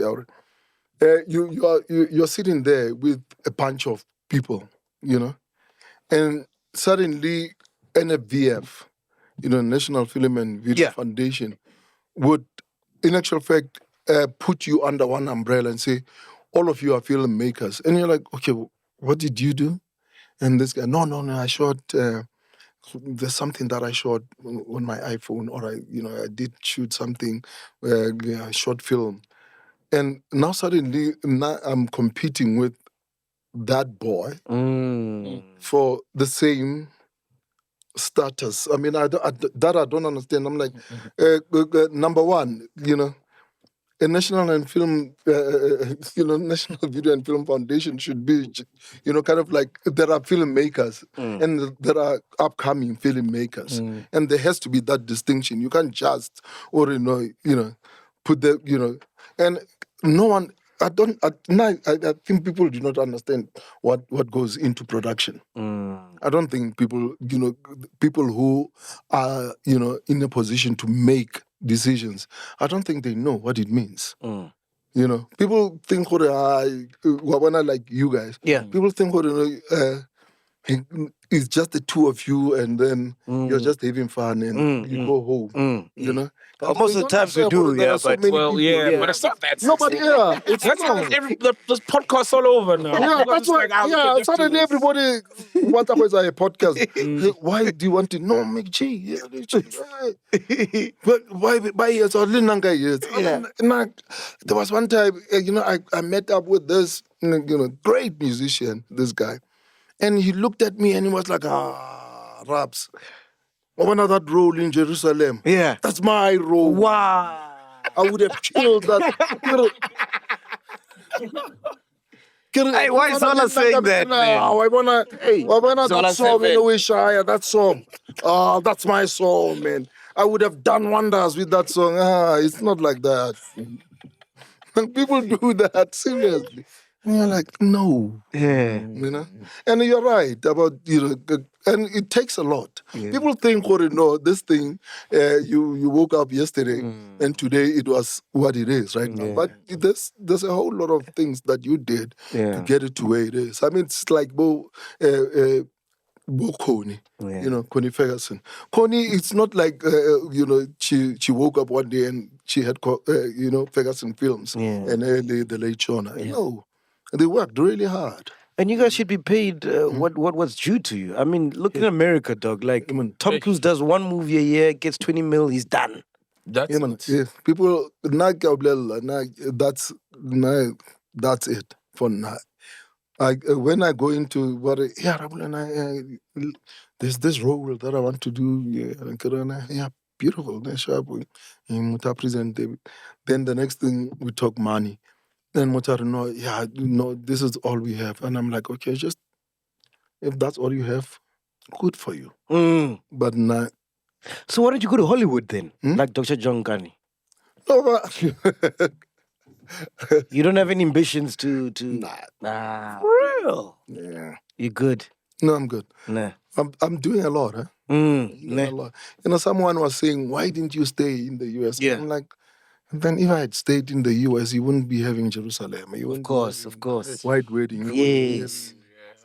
you're sitting there with a bunch of people, you know, and suddenly NFVF, you know, National Film and Video Foundation, would, in actual fact, put you under one umbrella and say, all of you are filmmakers. And you're like, okay, what did you do? And this guy, no, I shot, there's something that I shot on my iPhone, or I did shoot something, short film. And now suddenly, I'm competing with that boy for the same status. I mean, I don't understand. I'm like, number one, you know, a National National Video and Film Foundation should be, you know, kind of like there are filmmakers and there are upcoming filmmakers, and there has to be that distinction. You can't just, or you know, put the, you know, and no one. I think people do not understand what goes into production. I don't think people who are, you know, in a position to make decisions, I don't think they know what it means. You know, people think, like you guys, people think, it's just the two of you, and then you're just having fun, and you go home. You know, most of the times we do, but it's not that. Nobody, it's that's not. There's podcasts all over now. Yeah, that's why. Suddenly everybody wants to say a podcast. Why do you want to know MacG? But why years or Linanga years? There was one time, you know, I met up with this, you know, great musician, this guy. And he looked at me and he was like, Raps, one of that role in Jerusalem. Yeah. That's my role. Wow. I would have killed that. Hey, why is Zola saying that, man? I wanna that song in the way Shire, that song. That's my song, man. I would have done wonders with that song. It's not like that. People do that, seriously. And you're like, no. Yeah. You know, and you're right about and it takes a lot. People think, oh no, this thing, you woke up yesterday and today it was what it is right now. But there's a whole lot of things that you did to get it to where it is. I mean, it's like Connie, Connie Ferguson. Connie, it's not like she woke up one day and she had Ferguson Films and the late Shona. No, they worked really hard. And you guys should be paid what's due to you. I mean, look in America, dog. Like Tom Cruise does one movie a year, gets 20 mil, he's done. That's it. People that's it for now. When I go into RAPULANA, there's this role that I want to do. Beautiful. Then the next thing we talk money. Then no, this is all we have. And I'm like, okay, just if that's all you have, good for you. But not. So why don't you go to Hollywood then? Like Dr. John Kani? No, but you don't have any ambitions to Nah. For real? Yeah. You good? No, I'm good. Nah. I'm doing a lot, huh? Doing a lot. Someone was saying, why didn't you stay in the US? Yeah. I'm like, then if I had stayed in the US, you wouldn't be having Jerusalem. Of course. White wedding. Yes.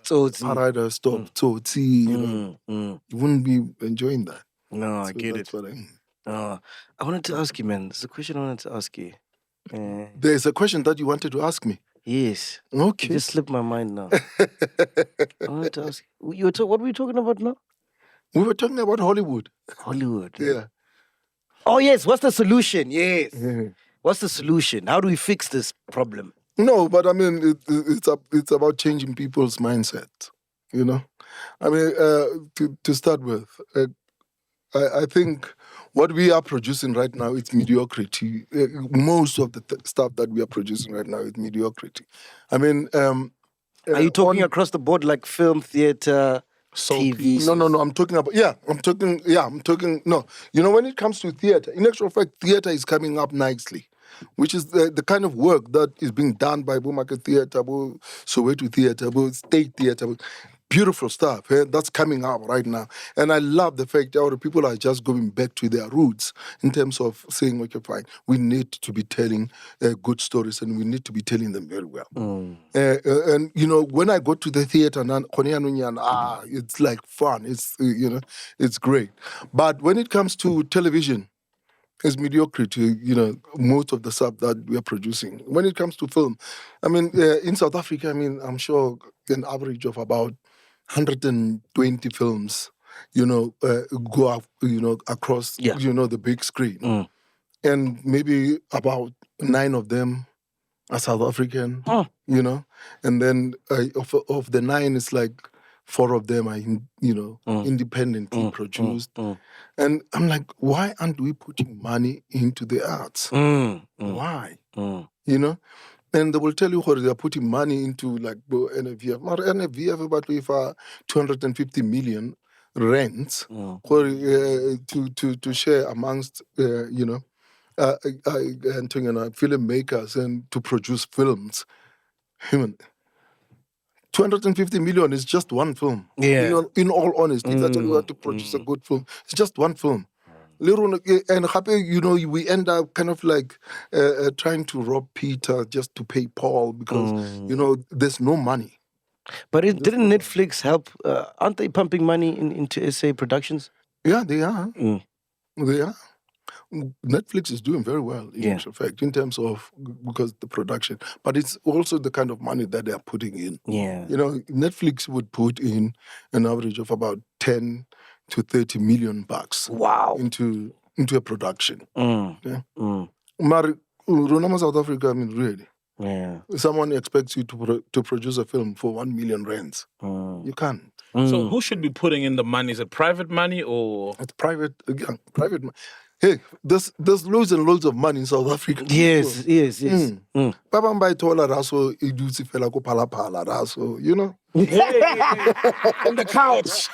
So it's Paradise stop. So it's, you wouldn't be enjoying that. No, So I get that's it. what I wanted to ask you, man. There's a question I wanted to ask you. There's a question that you wanted to ask me. Yes. Okay. It just slipped my mind now. I wanted to ask you. What were you talking about now? We were talking about Hollywood. Hollywood. Yeah. Oh, yes. What's the solution? Yes. Yeah. What's the solution? How do we fix this problem? No, but I mean, it's about changing people's mindset. I mean, to start with, I think what we are producing right now is mediocrity. Most of the stuff that we are producing right now is mediocrity. I mean, are you talking across the board, like film, theater, TV? No. I'm talking. No, when it comes to theater, in actual fact, theater is coming up nicely, which is the kind of work that is being done by Bumaka Theater, Soweto Theater, State Theater. Beautiful stuff. That's coming up right now. And I love the fact that people are just going back to their roots in terms of saying, okay, fine, we need to be telling good stories and we need to be telling them very well. And, when I go to the theater, it's like fun. It's, it's great. But when it comes to television, it's mediocrity, most of the stuff that we are producing. When it comes to film, I mean, in South Africa, I'm sure an average of about 120 films, go up, across, the big screen. And maybe about 9 of them are South African, and then of the 9, it's like 4 of them are, independently produced. And I'm like, why aren't we putting money into the arts? Why? And they will tell you what they are putting money into, like NFVF. NFVF about 250 million rents to share amongst filmmakers and to produce films. 250 million is just one film. Yeah. In all honesty, that's what we have to produce a good film. It's just one film. And happy, we end up kind of like trying to rob Peter just to pay Paul because, there's no money. But didn't Netflix help? Aren't they pumping money into SA productions? Yeah, they are. They are. Netflix is doing very well, in actual fact, in terms of, because the production. But it's also the kind of money that they are putting in. Yeah. Netflix would put in an average of about 10 to 30 million bucks. Wow. Into a production. Yeah. South Africa, really. Yeah. Someone expects you to produce a film for 1 million rands. You can't. So who should be putting in the money? Is it private money or? It's private. Private. Hey, there's loads and loads of money in South Africa. Yes. Papa mba itola raso idusi fela ko pala raso, On the couch.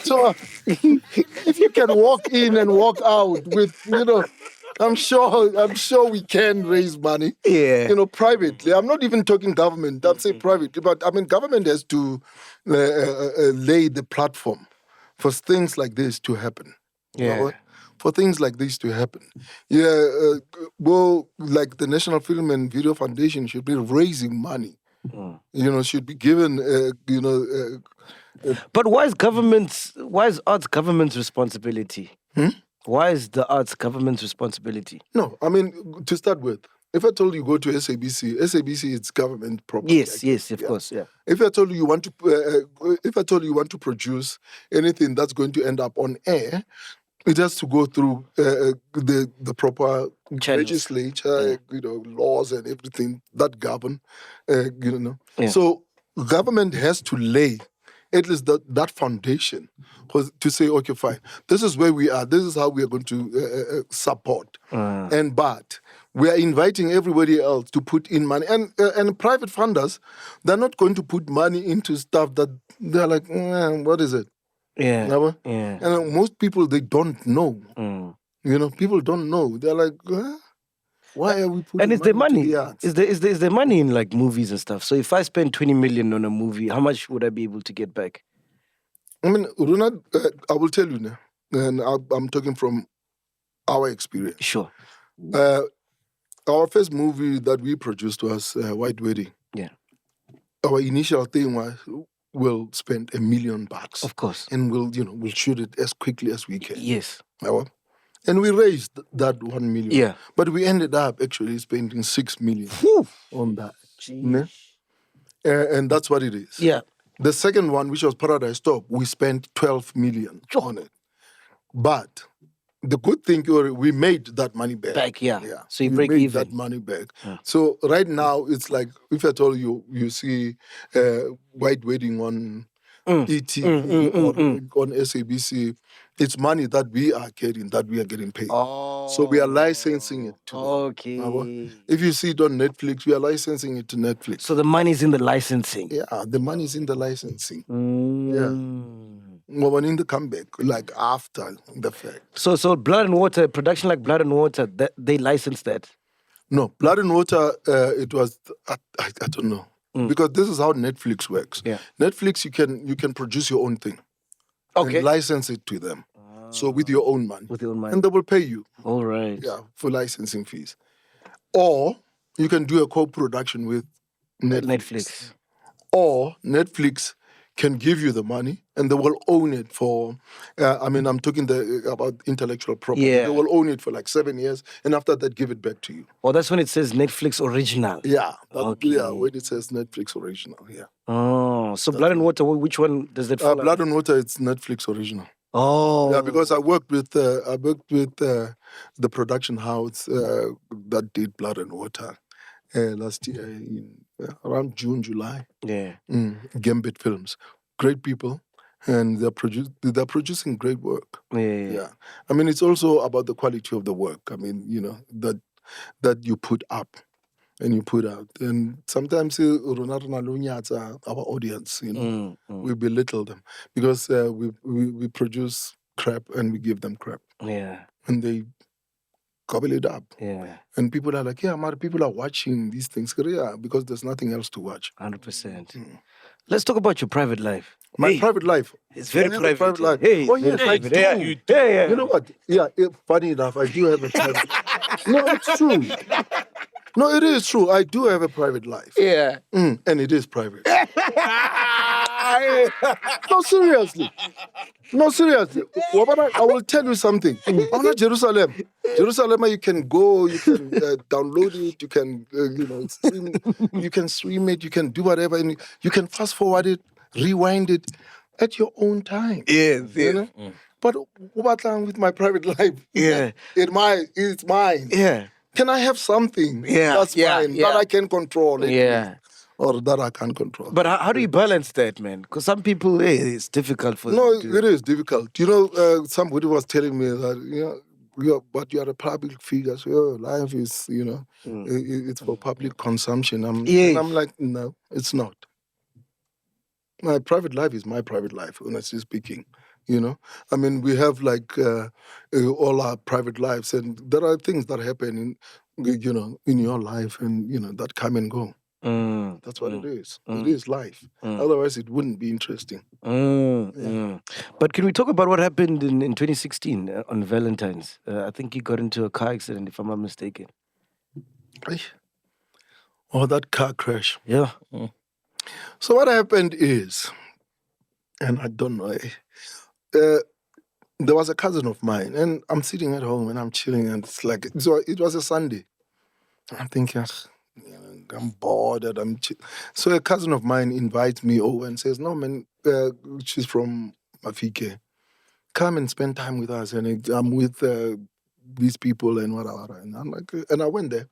So if you can walk in and walk out with, I'm sure we can raise money. Yeah. You know, privately. I'm not even talking government. I'm saying privately. But I mean, government has to lay the platform for things like this to happen. You know Yeah. what? For things like this to happen. Yeah, well, like the National Film and Video Foundation should be raising money. You know, should be given, But why is arts government's responsibility? Why is the arts government's responsibility? No, I mean, to start with, if I told you go to SABC is government property. Yes, of course, yeah. If I told you want to produce anything that's going to end up on air, it has to go through the proper Channels. legislature, laws and everything that govern, Yeah. So government has to lay at least that foundation to say, okay, fine, this is where we are. This is how we are going to support. But we are inviting everybody else to put in money. And private funders, they're not going to put money into stuff that they're like, what is it? Yeah. Never? Yeah. And most people, they don't know. People don't know. They're like, why are we putting And is there money? to the arts? Is there money in like movies and stuff? So if I spend 20 million on a movie, how much would I be able to get back? I mean, Ronald, I will tell you now, and I'm talking from our experience. Sure. Our first movie that we produced was White Wedding. Yeah. Our initial thing was, we'll spend $1 million. Of course. And we'll shoot it as quickly as we can. Yes. And we raised that 1 million. Yeah. But we ended up actually spending 6 million on that. Jeez. And that's what it is. Yeah. The second one, which was Paradise Top, we spent 12 million on it. But the good thing, we made that money back. Yeah. So you we break made even. that money back. So right now, it's like, if I told you, you see White Wedding on ET or on SABC, it's money that we are getting paid. Oh. So we are licensing it to them. Okay. If you see it on Netflix, we are licensing it to Netflix. So the money's in the licensing. Yeah, the money's in the licensing. Yeah. Well, in the comeback, like after the fact. So Blood and Water, production like Blood and Water, they licensed that. No, Blood and Water, it was, I don't know. Because this is how Netflix works. Yeah. Netflix, you can produce your own thing. Okay. And license it to them. So with your own money. With your own money. And they will pay you. All right. Yeah, for licensing fees. Or you can do a co-production with Netflix. Or Netflix can give you the money and they will own it for, I'm talking about intellectual property. Yeah. They will own it for like 7 years and after that give it back to you. Oh, that's when it says Netflix original. Yeah. Okay. Yeah, when it says Netflix original, yeah. Oh, so Blood and Water, which one does that fall Blood and Water, it's Netflix original. Oh. Yeah, because I worked with the production house that did Blood and Water last year in around June, July. Yeah. Gambit Films, great people, and they're producing great work. Yeah. I mean, it's also about the quality of the work. I mean, that you put up and you put out, and sometimes our audience, we belittle them because we produce crap and we give them crap. Yeah. And they gobble it up. Yeah. And people are like, people are watching these things. Yeah, because there's nothing else to watch. 100%. Let's talk about your private life. My private life. It's very I have a private. life. Hey, Oh, yes, I do. Yeah. You know what? Yeah, funny enough, I do have a private life. No, it's true. No, it is true. I do have a private life. Yeah. And it is private. No, seriously. Wabana, I will tell you something. On Jerusalem, you can go, you can download it, you can stream, you can stream it, you can do whatever, and you can fast forward it, rewind it at your own time. Yes. You know? But what with my private life? Yeah. It's mine. Yeah. Can I have something that's mine that I can control? Or that I can't control. But how do you balance that, man? Because some people, it's difficult for No, them to... it is difficult. Somebody was telling me that, but you are a public figure, so your life is, it's for public consumption. And I'm like, no, it's not. My private life is my private life, honestly speaking. you know. I mean, we have like all our private lives, and there are things that happen in, you know, in your life, and you know, that come and go. That's what it is. It is life. Otherwise, it wouldn't be interesting. But can we talk about what happened in 2016 on Valentine's? I think you got into a car accident, if I'm not mistaken. Oh, that car crash. Yeah. So what happened is, and I don't know, there was a cousin of mine, and I'm sitting at home and I'm chilling, and it's like, so it was a Sunday. I'm thinking, you know, I'm bored, and so a cousin of mine invites me over and says, no, man, she's from Mafike. Come and spend time with us. And I'm with these people and whatever. And I'm like, and I went there.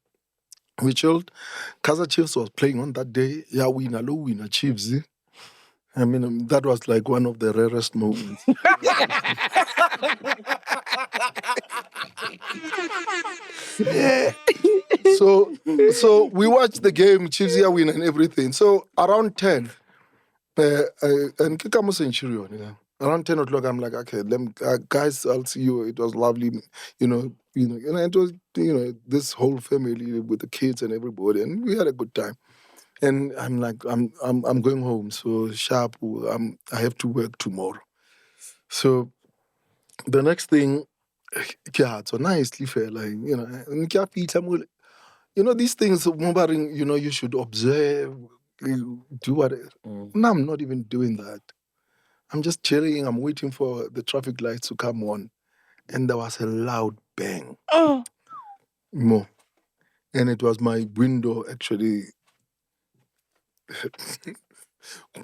We chilled. Kaizer Chiefs was playing on that day. Yeah, winner Chiefs. I mean, that was like one of the rarest moments. So we watched the game, Chiefs win and everything. So around 10, and around 10 o'clock, I'm like, okay, guys, I'll see you. It was lovely, you know, and it was, you know, this whole family with the kids and everybody, and we had a good time. And I'm like, I'm going home, so sharp. I have to work tomorrow. So the next thing, yeah, so nicely fair, like, you know, these things, you know, you should observe, do whatever. No, I'm not even doing that. I'm just chilling. I'm waiting for the traffic lights to come on, and there was a loud bang. More, and it was my window actually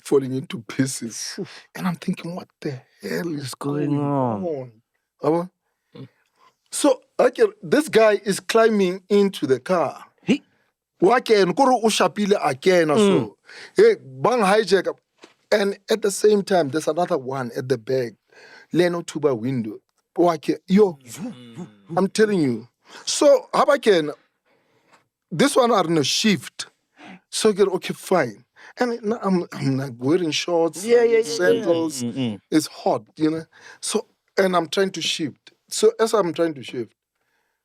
falling into pieces. And I'm thinking, what the hell is going on? So this guy is climbing into the car. So hey, bang hijack. And at the same time, there's another one at the back. Leno tuba window. Yo, I'm telling you. So how this one are in a shift. So okay, fine. And I'm like wearing shorts, sandals. It's hot, you know. So, and I'm trying to shift. So as I'm trying to shift,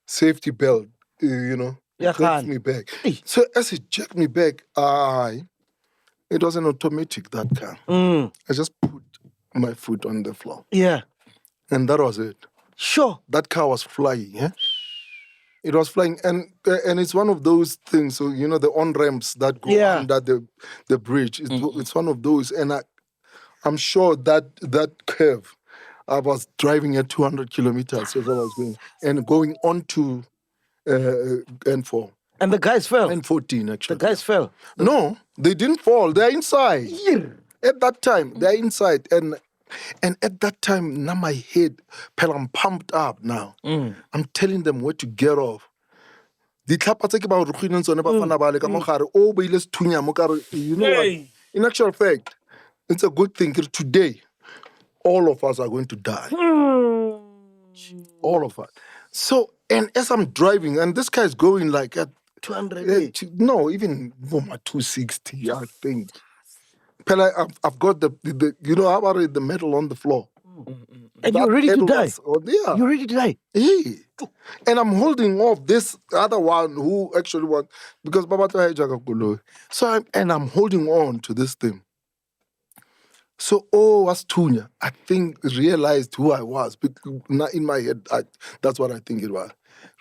safety belt, you know, jerks me back. So as it jerked me back, it was an automatic, that car. I just put my foot on the floor. Yeah. And that was it. Sure. That car was flying, yeah? It was flying. And it's one of those things, so, you know, the on-ramps that go under the bridge. It's one of those. And I'm sure that curve, I was driving at 200 kilometers as I was going. And going on to N4. And the guys fell. N14, actually. The guys fell. No, they didn't fall. They're inside. At that time, they're inside. And at that time, now my head, I'm pumped up now. I'm telling them where to get off. You know what? In actual fact, it's a good thing. Today, all of us are going to die. All of us. So, and as I'm driving, and this guy's going like at 200. No, even 260, I think. I've got the you know, how about the metal on the floor? And you're ready to die. You're ready to die. Yeah. And I'm holding off this other one who actually won, because so I'm holding on to this thing. So, was Tunya, I think, realized who I was. Not in my head, that's what I think it was.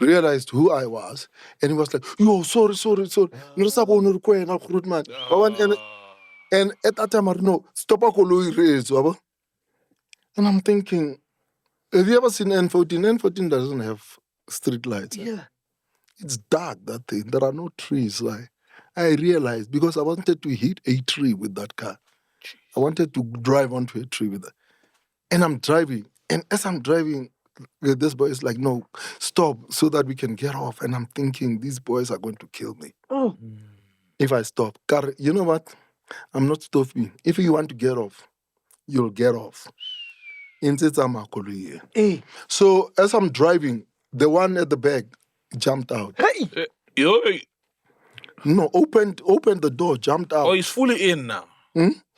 Realized who I was. And he was like, yo, sorry. And at that time, I don't know, stop a koloi raise. And I'm thinking, have you ever seen N14? N14 doesn't have street lights. Yeah. It's dark, that thing. There are no trees. Like, I realized, because I wanted to hit a tree with that car. I wanted to drive onto a tree with it. And I'm driving. And as I'm driving, this boy is like, no, stop so that we can get off. And I'm thinking, these boys are going to kill me. If I stop. You know what? I'm not stopping. If you want to get off, you'll get off. So as I'm driving, the one at the back jumped out. Hey! No, opened the door, jumped out. Oh, he's fully in now.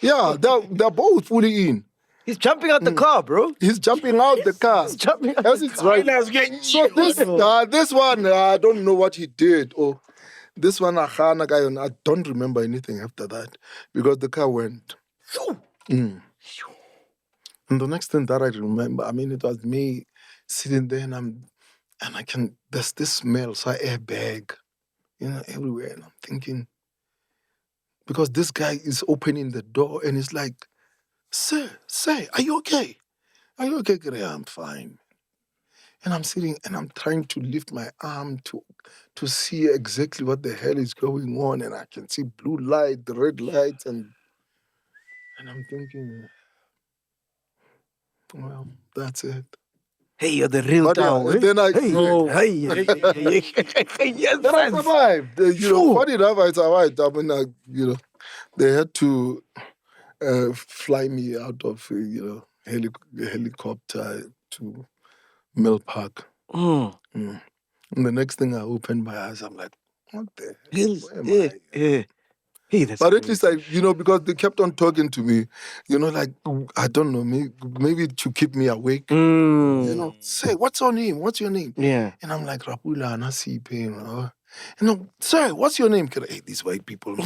Yeah, they're both fully in. He's jumping out the car, bro. He's jumping out the car. He's jumping out As it's right. So this one, I don't know what he did. Or this one, I don't remember anything after that because the car went. And the next thing that I remember, I mean, it was me sitting there there's this smell, so I airbag, everywhere. And I'm thinking, because this guy is opening the door and he's like, Sir, are you okay? Are you okay, Gqeberha? I'm fine. And I'm sitting and I'm trying to lift my arm to see exactly what the hell is going on. And I can see blue light, the red lights, and I'm thinking, well, that's it. Hey, you're the real But Tao, eh? then I, Yes, then I survived. Funny enough, I survived. I mean, they had to fly me out of, helicopter to Mill Park. And the next thing I opened my eyes, I'm like, what the hell? Where am I? Hey, that's But crazy. at least because they kept on talking to me, like, I don't know, maybe to keep me awake. Say, what's your name? What's your name? Yeah. And I'm like, RAPULANA, SEIPHEMO. And sir, what's your name? Hey, these white people.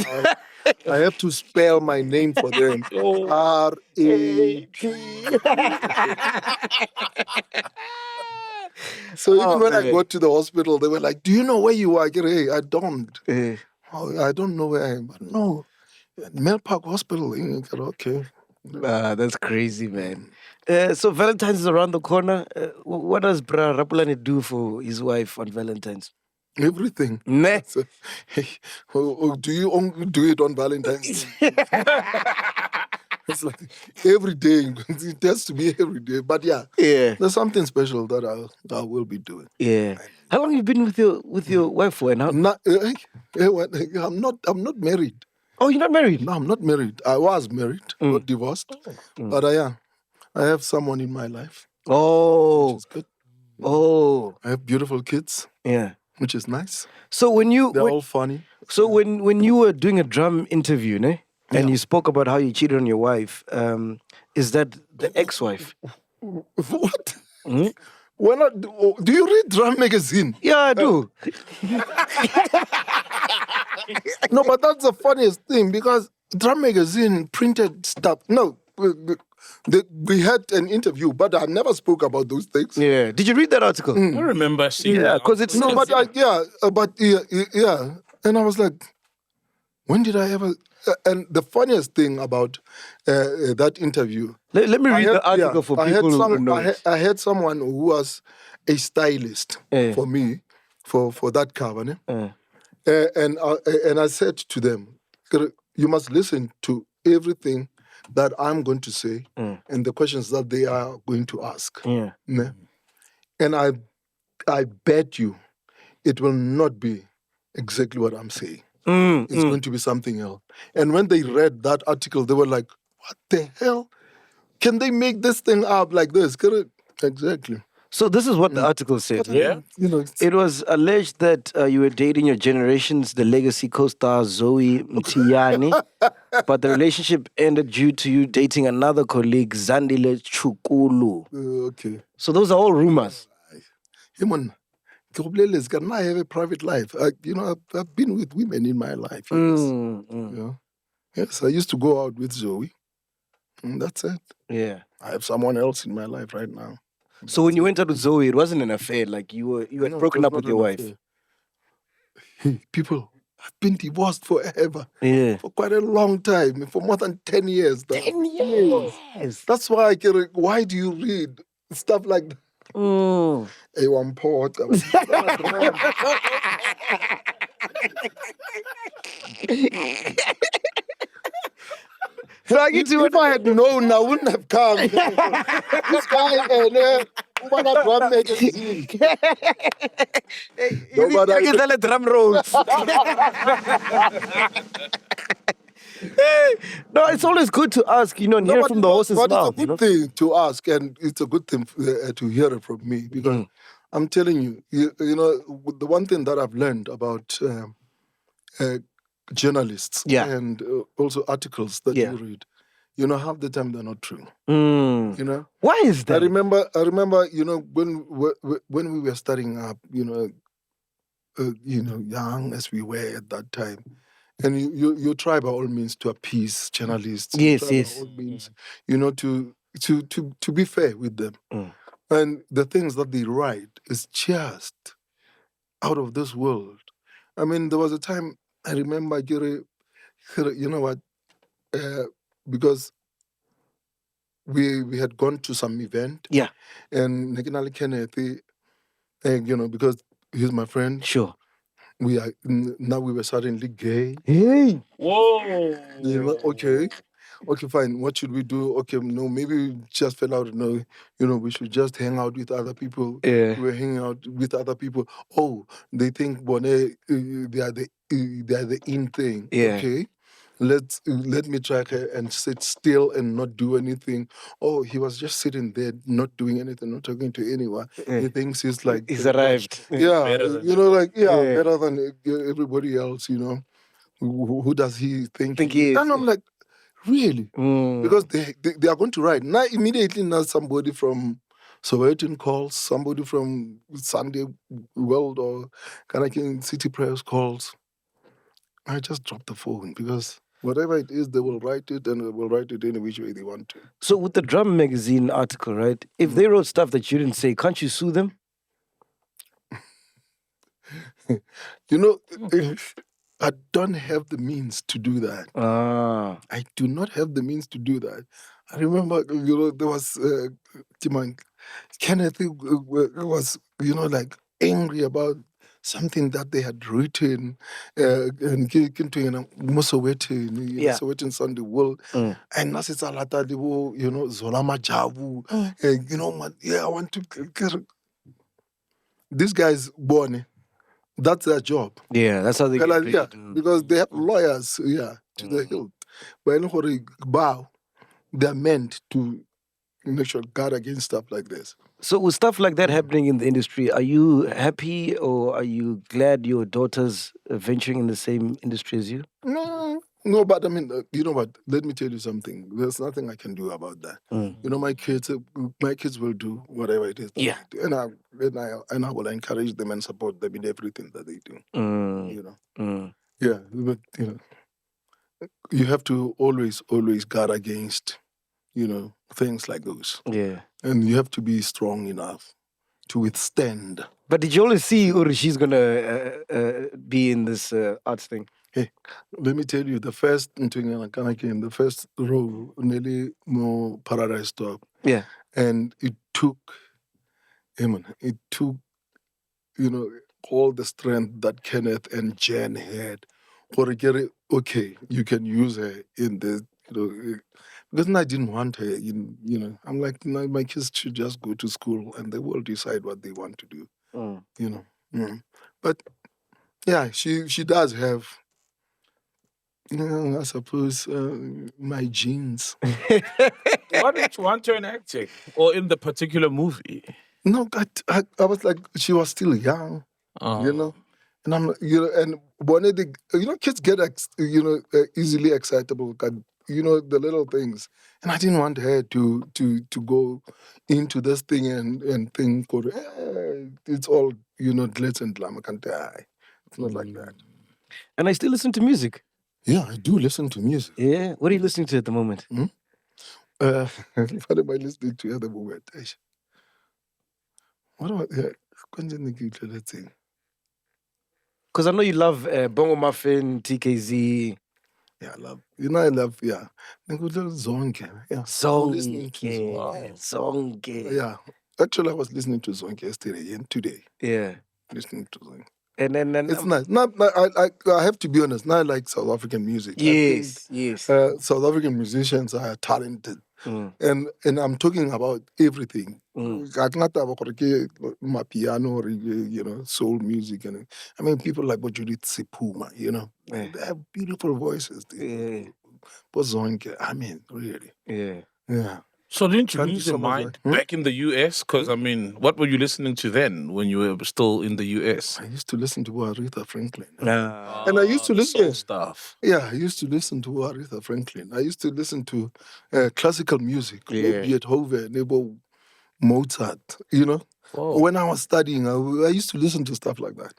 I have to spell my name for them. R-A-P. So even when I got to the hospital, they were like, do you know where you are? Hey, I don't. I don't know where I am. But no, Mill Park Hospital. Okay. That's crazy, man. So Valentine's is around the corner. What does RAPULANA do for his wife on Valentine's? Everything. Nah. So, hey, do you only do it on Valentine's? It's like every day. It has to be every day. But yeah, there's something special that I will be doing. Yeah. How long have you been with your wife for? And how? I'm not married. Oh, you're not married? No, I'm not married. I was married, not divorced. But I have someone in my life. Oh. Which is good. Oh. I have beautiful kids. Yeah. Which is nice. So they're all funny. So when you were doing a drum interview, ne? And you spoke about how you cheated on your wife, is that the ex-wife? What? Do you read Drum Magazine? Yeah, I do. No, but that's the funniest thing because Drum Magazine printed stuff. No, we had an interview, but I never spoke about those things. Yeah. Did you read that article? I remember seeing that. Because it's no, but yeah. And I was like, when did I ever? And the funniest thing about that interview. Let me read the article for people who know. I had someone who was a stylist for me for that cover. And I said to them, you must listen to everything that I'm going to say and the questions that they are going to ask. Yeah. And I bet you it will not be exactly what I'm saying. It's going to be something else. And when they read that article, they were like, what the hell? Can they make this thing up like this? Correct? Exactly. So this is what the article said. Yeah. It was alleged that you were dating your generation's the legacy co-star Zoe Mtiyani, but the relationship ended due to you dating another colleague, Zandile Chukulu. Okay. So those are all rumors. Hey, man. Can I have a private life? I've been with women in my life. Yes. Yes, I used to go out with Zoe. And that's it. Yeah. I have someone else in my life right now. So when you went out with Zoe, it wasn't an affair. Like you had broken up with your wife. Hey, people, I've been divorced forever. Yeah. For quite a long time. For more than 10 years. 10 years. That's why why do you read stuff like that? Hey, one port. So I get if I had known, I wouldn't have come. This guy and Drum Magazine. You get the drum roll. No, it's always good to ask, and hear from the horse's mouth. It's a good thing to ask, and it's a good thing to hear it from me because I'm telling you, the one thing that I've learned about journalists and also articles that you read you know, half the time they're not true. Mm. You know, Why is that? I remember, you know, when we were starting up, you know, young as we were at that time, and you try by all means to appease journalists. You Yes, try yes. by all means, you know, to be fair with them. And the things that they write is just out of this world. I mean, there was a time I remember, you know what, because we had gone to some event. Yeah. And Nakinali Kenneth, you know, because he's my friend. Sure. Now we were suddenly gay. Hey. Whoa. You know, okay, fine. What should we do? Okay, no, maybe we just fell out. No, you know, we should just hang out with other people. Yeah. We're hanging out with other people. Oh, they think Bonet, they are the in thing. Yeah. Okay. Let me try her and sit still and not do anything. Oh, he was just sitting there, not doing anything, not talking to anyone. He thinks he's like He's arrived. yeah, Better than you know, like Yeah. better than everybody else. You know, who does he think he is? And I'm like, really? Because they are going to write now immediately. Now somebody from Sowetan calls, somebody from Sunday World or Kanakin City Press calls. I just dropped the phone because whatever it is, they will write it and they will write it any which way they want to. So with the Drum magazine article, right? If they wrote stuff that you didn't say, can't you sue them? You know, I don't have the means to do that. I do not have the means to do that. I remember, you know, there was Kenneth was, you know, like angry about something that they had written and Sowetan Sunday World. And Nasisalata, you know, Zolama Javu. And, you know, I want to. These guys, born. That's their job. Yeah, that's how they get paid. Yeah, because they have lawyers, to the hilt. But in bow, they're meant to make sure guard against stuff like this. So with stuff like that happening in the industry, are you happy or are you glad your daughter's venturing in the same industry as you? No, but I mean, you know what? Let me tell you something. There's nothing I can do about that. You know, my kids will do whatever it is. Yeah. They do. And I will encourage them and support them in everything that they do. You know. Yeah, but you know, you have to always guard against, you know, things like those. Yeah. And you have to be strong enough to withstand. But did you always see or she's gonna be in this arts thing? Hey, let me tell you, the first role, nearly more Paradise Top. Yeah. And it took, you know, all the strength that Kenneth and Jen had. Okay, you can use her in this, you know, because I didn't want her. You know, I'm like, no, my kids should just go to school and they will decide what they want to do. You know, but yeah, she does have. I suppose my genes. Why didn't you want her in acting or in the particular movie? No, I was like, she was still young, you know, and I'm, you know, and you know, kids get, easily excitable, you know, the little things, and I didn't want her to go into this thing and think, it's all, you know, glitz and glamour. It's not like that. And I still listen to music. Yeah, I do listen to music. Yeah. What are you listening to at the moment? What am I listening to at the moment? What am I? Let's see. Because I know you love Bongo Muffin, TKZ. Yeah, I love. You know, I love. Yeah, Zonke. Yeah, Zonke. Yeah, actually, I was listening to Zonke yesterday and today. Yeah, listening to Zonke. And then it's nice. I have to be honest. Now I like South African music. Yes. South African musicians are talented, and I'm talking about everything. My piano or you know, soul music, and I mean people like Judith SEIPHEMO. You know, they have beautiful voices. Zonke. I mean, really. Yeah. Yeah. So didn't you Can't be lose your some of mind that. back in the US? Because I mean, what were you listening to then when you were still in the US? I used to listen to Aretha Franklin. Ah. And I used to the listen- soul stuff. Yeah, I used to listen to Aretha Franklin. I used to listen to classical music, Yeah. Beethoven, Nebo, Mozart, you know. Whoa. When I was studying, I used to listen to stuff like that.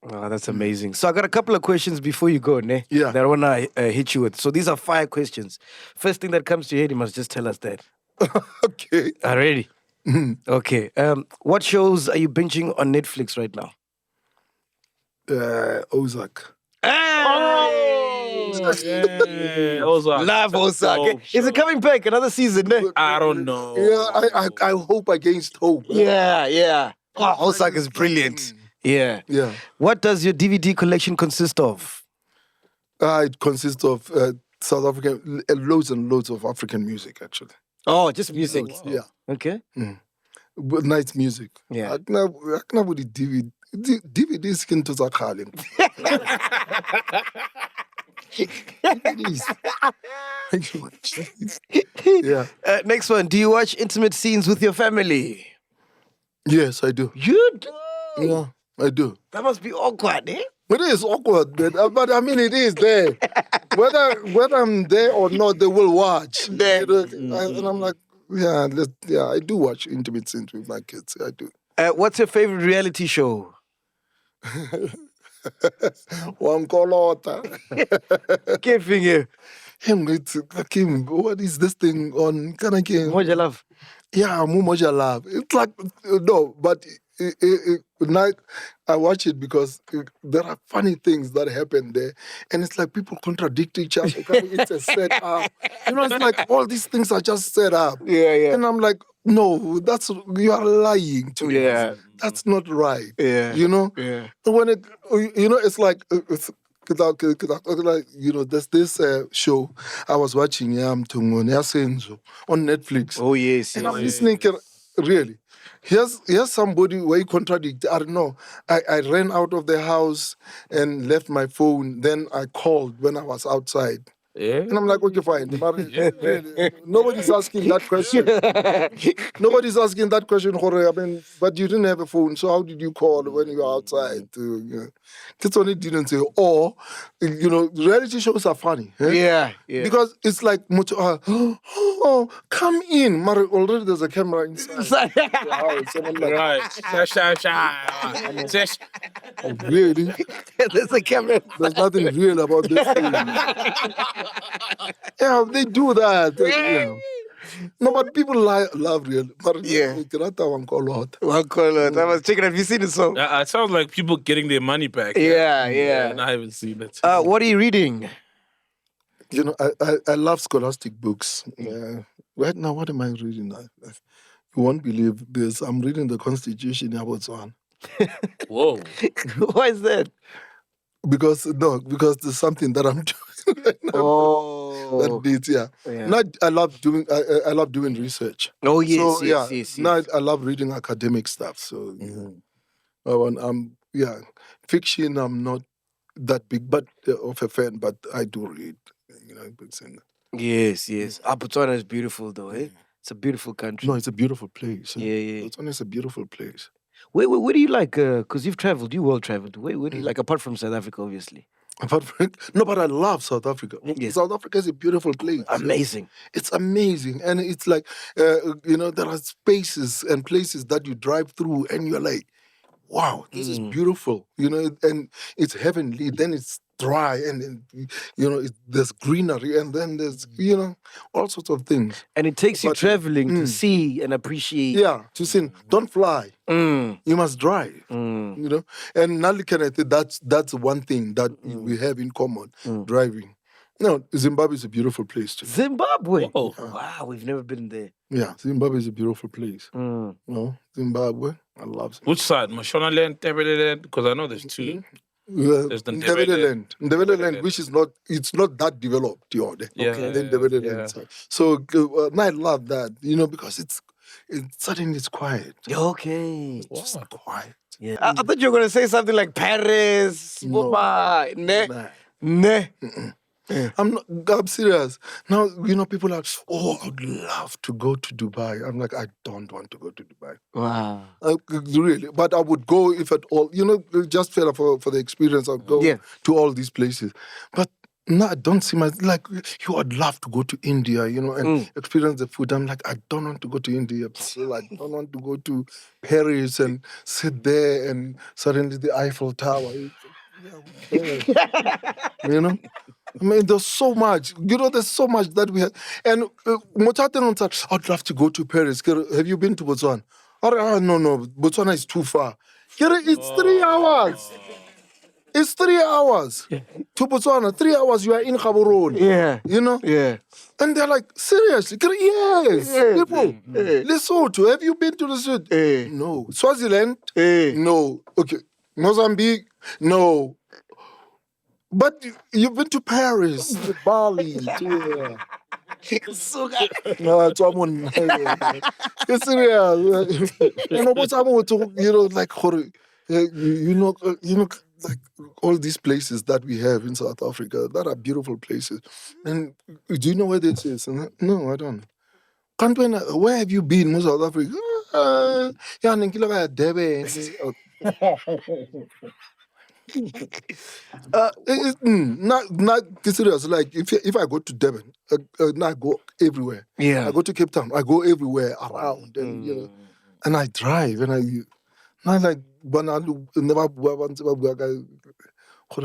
Oh, that's amazing. So I got a couple of questions before you go, ne? Yeah. That I want to hit you with. So these are 5 questions. First thing that comes to your head, you must just tell us that. Okay. Are ready? Okay. What shows are you binging on Netflix right now? Ozark. Oh, yeah. Ozark. Love Ozark. Dope Is it show. coming back? Another season, ne? I don't know. Yeah, I hope against hope. Yeah. Oh, Ozark is brilliant. Yeah. Yeah. What does your DVD collection consist of? It consists of South African, loads and loads of African music, actually. Oh, just music. Yeah. Okay. But nice music. Yeah. Akunabudi DVD skin to Zakhali. Yeah. Next one. Do you watch intimate scenes with your family? Yes, I do. You do. Yeah, I do. That must be awkward, eh? It is awkward, but I mean, it is there. Whether I'm there or not, they will watch. There. And I'm like, yeah, I do watch intimate scenes with my kids. I do. What's your favorite reality show? Wankolota. Giving you. What is this thing on Kanake? What you love? Yeah, Mumoja Love. It's like, no, but now I watch it because there are funny things that happen there. And it's like people contradict each other. It's a setup. You know, it's like all these things are just set up. Yeah. And I'm like, no, you are lying to Yeah. us. That's not right. Yeah. You know? Yeah. When it's like, you know, there's this show I was watching, on Netflix. Oh, yes. And I'm listening, really. Here's somebody where you contradict. I don't know. I ran out of the house and left my phone. Then I called when I was outside. Yeah. And I'm like, okay, fine. But really, nobody's asking that question. Nobody's asking that question, Jorge. I mean, but you didn't have a phone, so how did you call when you were outside? Kids only didn't say, or, you know, reality shows are funny. Yeah. Because it's like, oh, come in. Mara, already there's a camera inside. the house. And I'm like, Right. oh, really? There's a camera. There's nothing real about this thing. Yeah, they do that. No, but people love real. Yeah. Wankolota. I was checking. Have you seen the song? It sounds like people getting their money back. Yeah. And I haven't seen it. What are you reading? You know, I love scholastic books. Right now, what am I reading? You won't believe this. I'm reading the Constitution in Botswana. Whoa. Why is that? Because there's something that I'm doing right now. Oh. That needs, yeah. Now I love doing research. Oh, yes, So, yes. Now I love reading academic stuff. So fiction I'm not that big but of a fan, but I do read, you know, books and Yes. Botswana is beautiful, though, eh? It's a beautiful country. no, it's a beautiful place. Yeah. It's a beautiful place. Where do you like? Because you've traveled, you well traveled. Where do you like? Apart from South Africa, obviously. No, but I love South Africa. Yes. South Africa is a beautiful place. Amazing. It's amazing. And it's like, you know, there are spaces and places that you drive through and you're like, wow, this is beautiful. You know, and it's heavenly. Then it's dry and you know, there's greenery and then there's, you know, all sorts of things. And it takes you traveling to see and appreciate. Yeah, to sin. Don't fly. You must drive. You know, and Nalikana, that's one thing that we have in common: driving. No, Zimbabwe is a beautiful place too. Zimbabwe. Oh. Wow, we've never been there. Yeah, Zimbabwe is a beautiful place. You know, Zimbabwe, I love Zimbabwe. Which side? Mashona land, Tebele land? Because I know there's two. There's the Ndebele land, which is not that developed, you know. Yeah. Okay. Then Ndebele land. So I love that, you know, because it's suddenly it's quiet. Okay. It's just quiet. Yeah. I thought you were going to say something like Paris. No. Ne. I'm serious. Now, people are, oh, I'd love to go to Dubai. I'm like, I don't want to go to Dubai. Wow. Really. But I would go if at all, just for the experience. I'd go to all these places. But no, I don't see like, you would love to go to India, and experience the food. I'm like, I don't want to go to India. So I don't want to go to Paris and sit there and suddenly the Eiffel Tower. I mean, there's so much. There's so much that we have. And I'd love to go to Paris. Have you been to Botswana? No. Botswana is too far. It's 3 hours. It's 3 hours to Botswana. 3 hours, you are in Gaborone. Yeah. Yeah. And they're like, seriously? Yes. People. Lesotho. Have you been to Lesotho? No. Swaziland? No. Okay. Mozambique? No. But you've been to Paris, to Bali, to... No, it's almost... It's serious. Like all these places that we have in South Africa, that are beautiful places. And do you know where this is? No, I don't. Where have you been in South Africa? Durban. Not serious. Like if I go to Durban, I go everywhere. Yeah. I go to Cape Town. I go everywhere around, and and I drive, and I like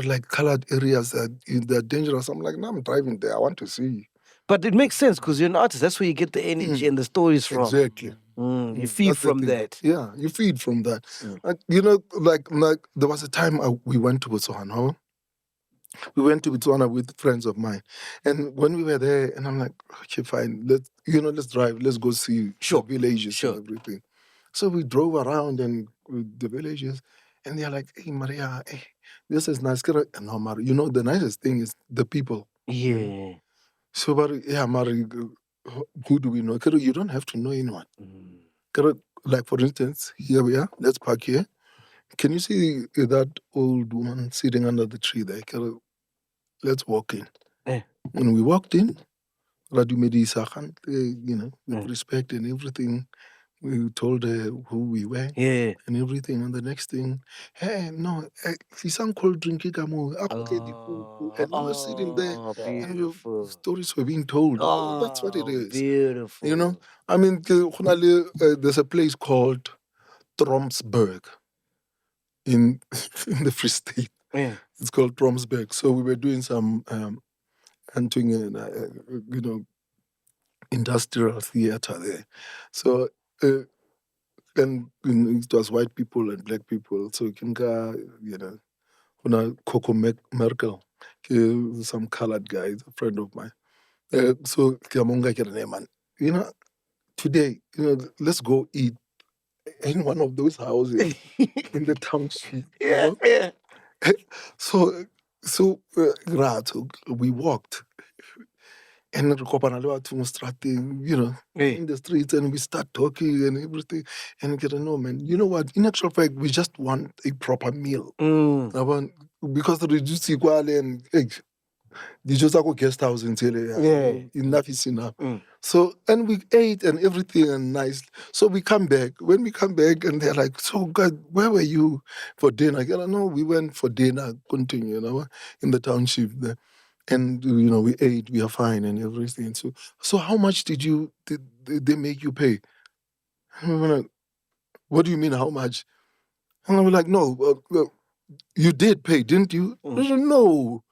like colored areas they're dangerous. I'm like, no, I'm driving there. I want to see. But it makes sense because you're an artist. That's where you get the energy and the stories from. Exactly. You feed That's from the thing. that. Yeah, you feed from that. Like there was a time we went to Botswana. We went to Botswana with friends of mine, and when we were there, and I'm like, okay, fine, let's drive, let's go see the villages and everything. So we drove around and the villages, and they're like, hey, Maria, this is nice. No, the nicest thing is the people. Yeah. So, but Mari, who do we know? You don't have to know anyone. Like, for instance, here we are. Let's park here. Can you see that old woman sitting under the tree there? Let's walk in. When we walked in, with respect and everything, we told her who we were and everything. And the next thing, hey, no, some cold drink. And we were sitting there, and stories were being told. Oh, that's what it is. Beautiful. I mean, there's a place called Tromsburg in the Free State. It's called Tromsburg. So we were doing some industrial theater there. So and it was white people and black people. So Coco Merkel, some colored guy, a friend of mine. So today, let's go eat in one of those houses in the township. So we walked. And in the streets, and we start talking and everything. And I get to know, man, you know what? In actual fact, we just want a proper meal. Because the reduce equal and the just go guest house in Tele. Enough is enough. So, and we ate and everything and nice. So we come back. When we come back, and they're like, so God, where were you for dinner? I don't know, we went for dinner, continue, in the township there. And, we ate, we are fine and everything. So how much did they make you pay? And we were like, what do you mean, how much? And I was like, no, you did pay, didn't you? I said, no.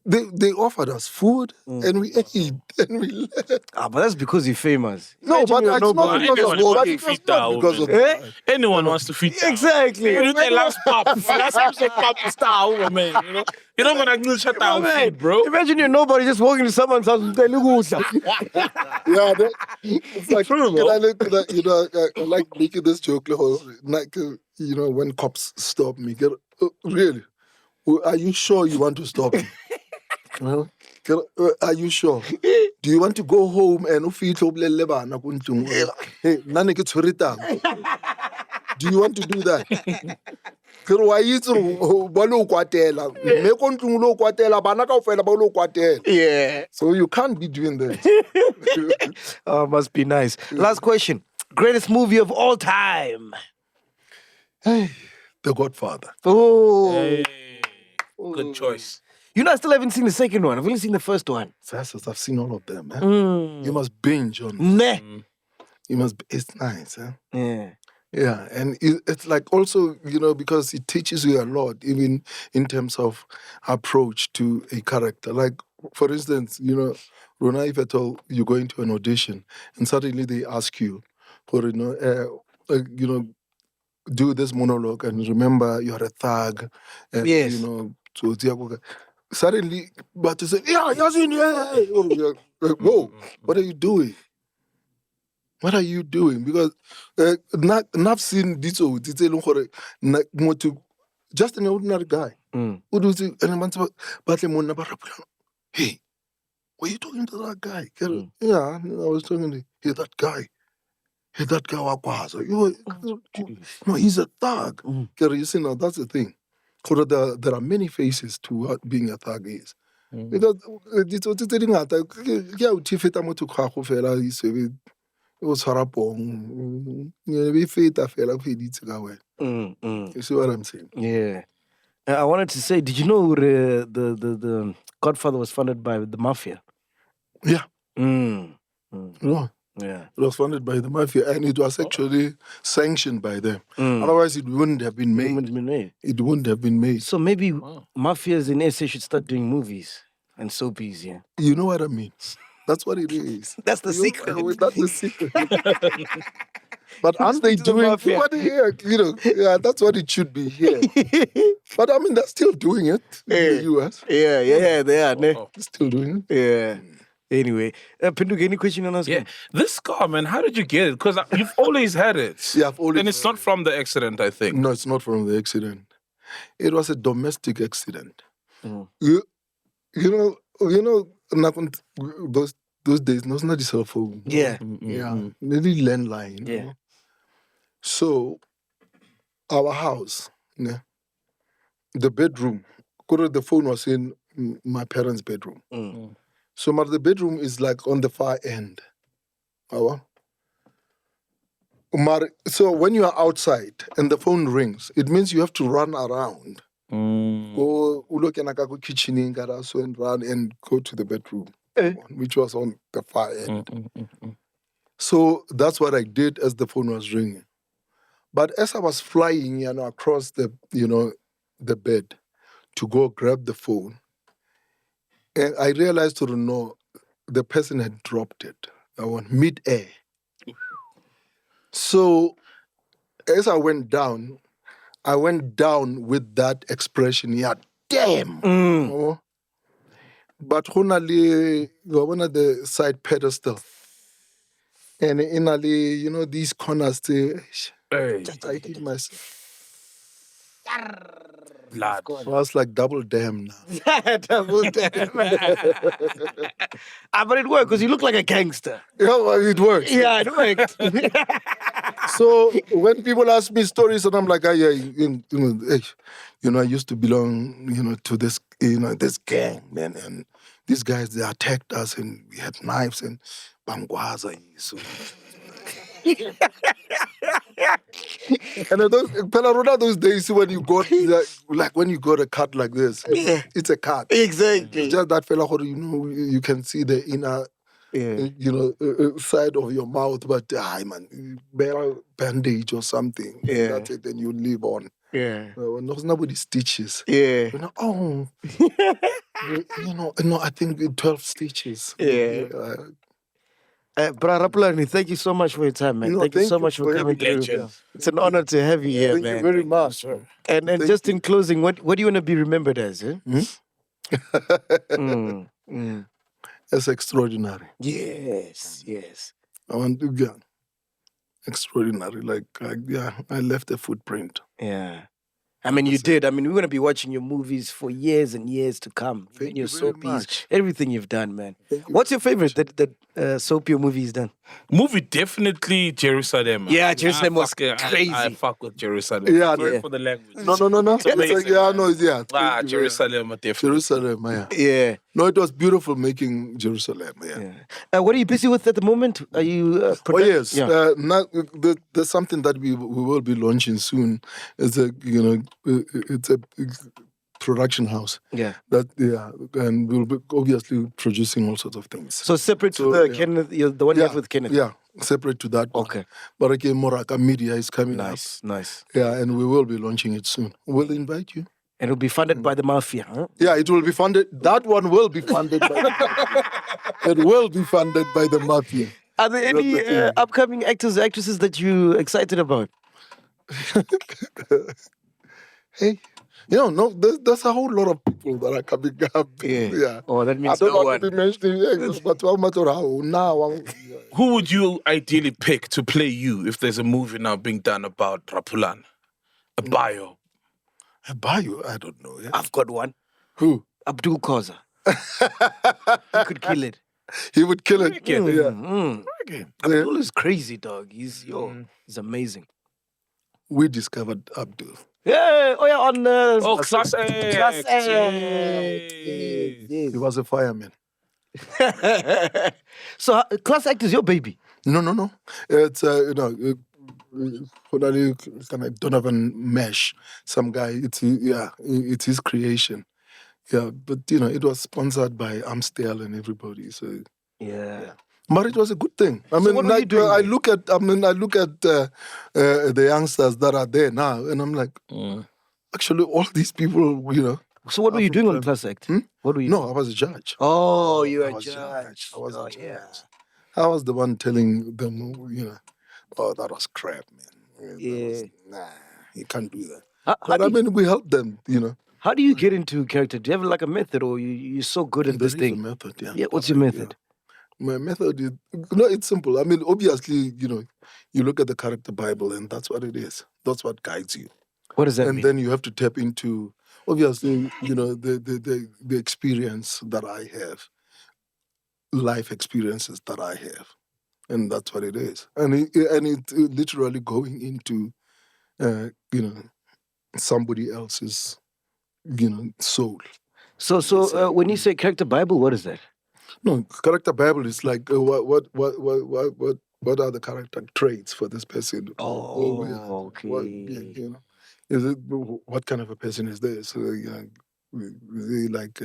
They offered us food and we ate and we left. But that's because you're famous. No, but it's not because of that. Anyone wants to feed that. Exactly. You the last pop. Last episode pop star, man. You're not gonna do shut down feed, bro. Imagine you're nobody just walking to someone's house and telling it's like true, I like making this joke, like when cops stop me. Really? Are you sure you want to stop me? Are you sure? Do you want to go home and feed Do you want to do that? Ke re wa itse ba lo kwatela. Me ko ntlung lo kwatela bana kaofela ba lo kwatela. Yeah. So you can't be doing that. Oh, must be nice. Last question. Greatest movie of all time. Hey, The Godfather. Oh. Hey, good choice. You know, I still haven't seen the second one. I've only seen the first one. Fastest, I've seen all of them. You must binge on. Meh. You must. It's nice. Yeah. Yeah, and it's like also, because it teaches you a lot, even in terms of approach to a character. Like, for instance, Rona, if at all you go into an audition and suddenly they ask you, for do this monologue and remember you're a thug, and Yes. so suddenly, but you say, yeah, whoa, what are you doing? What are you doing? Because I've seen this just an ordinary guy. Who do you think? Hey, were you talking to that guy? Yeah, I was talking to that guy. Hey, that guy wakwaza. No, he's a thug. You see, now that's the thing. There are many faces to what being a thug is. Because it was harapong. You see what I'm saying? Yeah. I wanted to say, did you know the Godfather was funded by the mafia? Yeah. Mm. No. Yeah. It was funded by the mafia and it was actually sanctioned by them. Otherwise, it wouldn't have been made. It wouldn't have been made. So maybe mafias in SA should start doing movies and soapies, yeah. You know what I mean? That's what it is. That's the secret. That's the secret. But aren't they doing what? Yeah, that's what it should be here. But I mean, they're still doing it in the US. Yeah, they are. They're still doing it. Yeah. Anyway, Pinduka, any question on us? Yeah, this scar, man, how did you get it? Because you've always had it. Yeah, I've always. And it's not from the accident, I think. No, it's not from the accident. It was a domestic accident. You know, those days, no, it's not the cell phone. Yeah. Maybe landline. Yeah. So, our house, the bedroom, the phone was in my parents' bedroom. So, the bedroom is like on the far end. So, when you are outside and the phone rings, it means you have to run around. Go look in the kitchen and run and go to the bedroom, which was on the far end. So that's what I did as the phone was ringing. But as I was flying, across the bed to go grab the phone, and I realized the person had dropped it. I went mid-air. So as I went down with that expression, yeah, damn. But one of the side pedestal. And in these corners, just I hit myself. Blood. I was like double damn now. Double damn. But it worked because you look like a gangster. Yeah, well, it works. Yeah, it worked. So when people ask me stories, and I'm like, I used to belong, to this, this gang, man, and these guys, they attacked us, and we had knives and bangwaza. So. And those days when you got when you got a cut like this, it's a cut. Exactly. It's just that fella, you can see the inner. Side of your mouth, but better bandage or something. Yeah. That's it, then you live on. Yeah. Nobody stitches. Yeah. I think 12 stitches. Yeah. RAPULANA, thank you so much for your time, man. Thank you so much for coming through. It's an honor to have you here, Thank man. you very much. And just in closing, what do you want to be remembered as? It's extraordinary. Yes. I want to be extraordinary. I left a footprint. Yeah. I mean, you did. I mean, we're going to be watching your movies for years and years to come. Thank your you very soapies, much. everything you've done, man. Thank you What's your favorite that soapy or movie you've done? Movie definitely Jerusalem. Man. Yeah, Jerusalem was crazy. I crazy. fuck with Jerusalem. Yeah, Sorry yeah. for the language. No. It's amazing, like, yeah, no, yeah. Ah, Thank you, Jerusalem, definitely. Jerusalem, yeah. Yeah. No, it was beautiful making Jerusalem, yeah. Yeah. What are you busy with at the moment? Are you? Oh yes, Yeah. now, there's something that we will be launching soon. It's it's a production house. Yeah. And we'll be obviously producing all sorts of things. So separate to So, the Kenneth, the one you have with Kenneth. Yeah, separate to that one. Okay. But again, Moraka Media is coming up. Nice. Yeah, and we will be launching it soon. We'll invite you. And it'll be funded by the mafia, huh? Yeah, it will be funded. That one will be funded by the mafia. It will be funded by the mafia. Are there any That's the thing. upcoming actors, actresses that you're excited about? Hey, no, there's a whole lot of people that are coming up. Yeah. Oh, that I means don't no want to one. be mentioning names, but how much or how now? Who would you ideally pick to play you if there's a movie now being done about RAPULANA? A bio. A bio? I don't know. Yeah. I've got one. Who? Abdul Koza. He could kill it. He would kill it. Kill it. Yeah. Okay. Abdul is crazy, dog. He's amazing. We discovered Abdul. Yeah. Oh yeah. On Class A. Class A. He was a fireman. So Class Act is your baby. No. It's Donovan Mesh, some guy. It's his creation. Yeah, but it was sponsored by Amstel and everybody. So, Yeah. but it was a good thing. I mean, what were you doing I there? look at the youngsters that are there now, and I'm like, actually, all these people, So what were you doing on Class Act? What were you? No, I was a judge. Oh, you I were a was a judge. I was a Oh, judge. yeah. I was the one telling them, oh, that was crap, man. Yeah. Nah, you can't do that. How But I mean, we help them, How do you get into character? Do you have like a method, or you're so good at this There is a thing? method, yeah. Yeah. What's your method? My method is, it's simple. I mean, obviously, you look at the character Bible and that's what it is. That's what guides you. What does that And mean? then you have to tap into, obviously, the experience that I have, life experiences that I have. And that's what it is. And it literally going into, somebody else's, soul. So when you say character Bible, what is that? No, character Bible is like what are the character traits for this person? Oh, okay. Is it what kind of a person is this? Is he like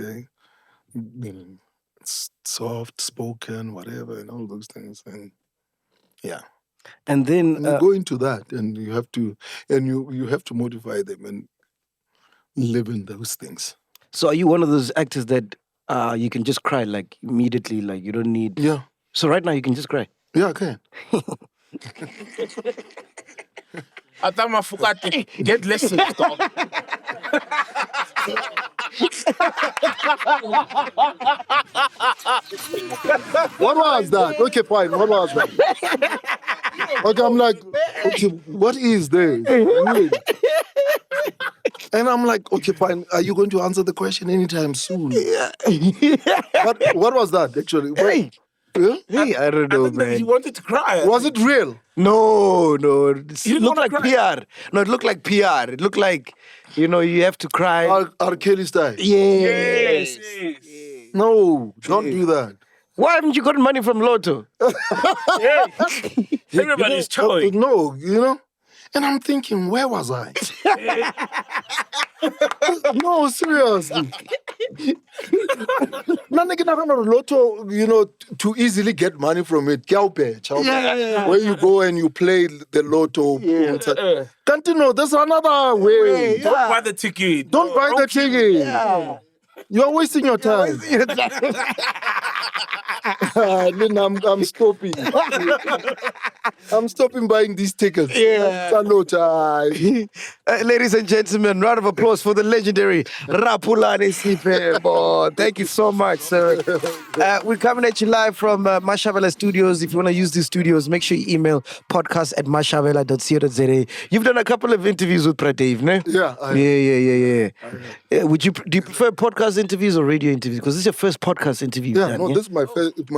soft spoken, whatever, and all those things, and yeah. And then And you go into that, and you have to modify them and live in those things. so are you one of those actors that you can just cry like immediately, like you don't need? Yeah, So right now you can just cry. yeah, okay. Atama Fukati, get lessons, dog. What was that? Okay, fine. What was that? Okay, I'm like, okay, what is this? And I'm like, okay, fine. Are you going to answer the question anytime soon? Yeah. What was that actually? Hey. Yeah? Hey, I don't know, I think that he man. wanted to cry. Was it real? No. It didn't looked wanna like cry? PR. No, it looked like PR. It looked like, you have to cry. R. Kelly style? Yes. No, don't do that. Why haven't you gotten money from Lotto? Everybody's showing. No, And I'm thinking, where was I? No, seriously. Lotto, to easily get money from it. Yeah. Where you go and you play the Lotto. Can't you know? There's another way. Don't buy the ticket. Don't buy the ticket. Yeah. You're wasting your time. Then I'm stopping. I'm stopping buying these tickets. Yeah. Ladies and gentlemen, round of applause for the legendary RAPULANA SEIPHEMO. Thank you so much, sir. We're coming at you live from Mashavela Studios. If you want to use these studios, make sure you email podcast@mashavela.co.za. You've done a couple of interviews with Pradev, no? Yeah. Yeah. Do you prefer podcast interviews or radio interviews? Because this is your first podcast interview. Yeah, done, this is my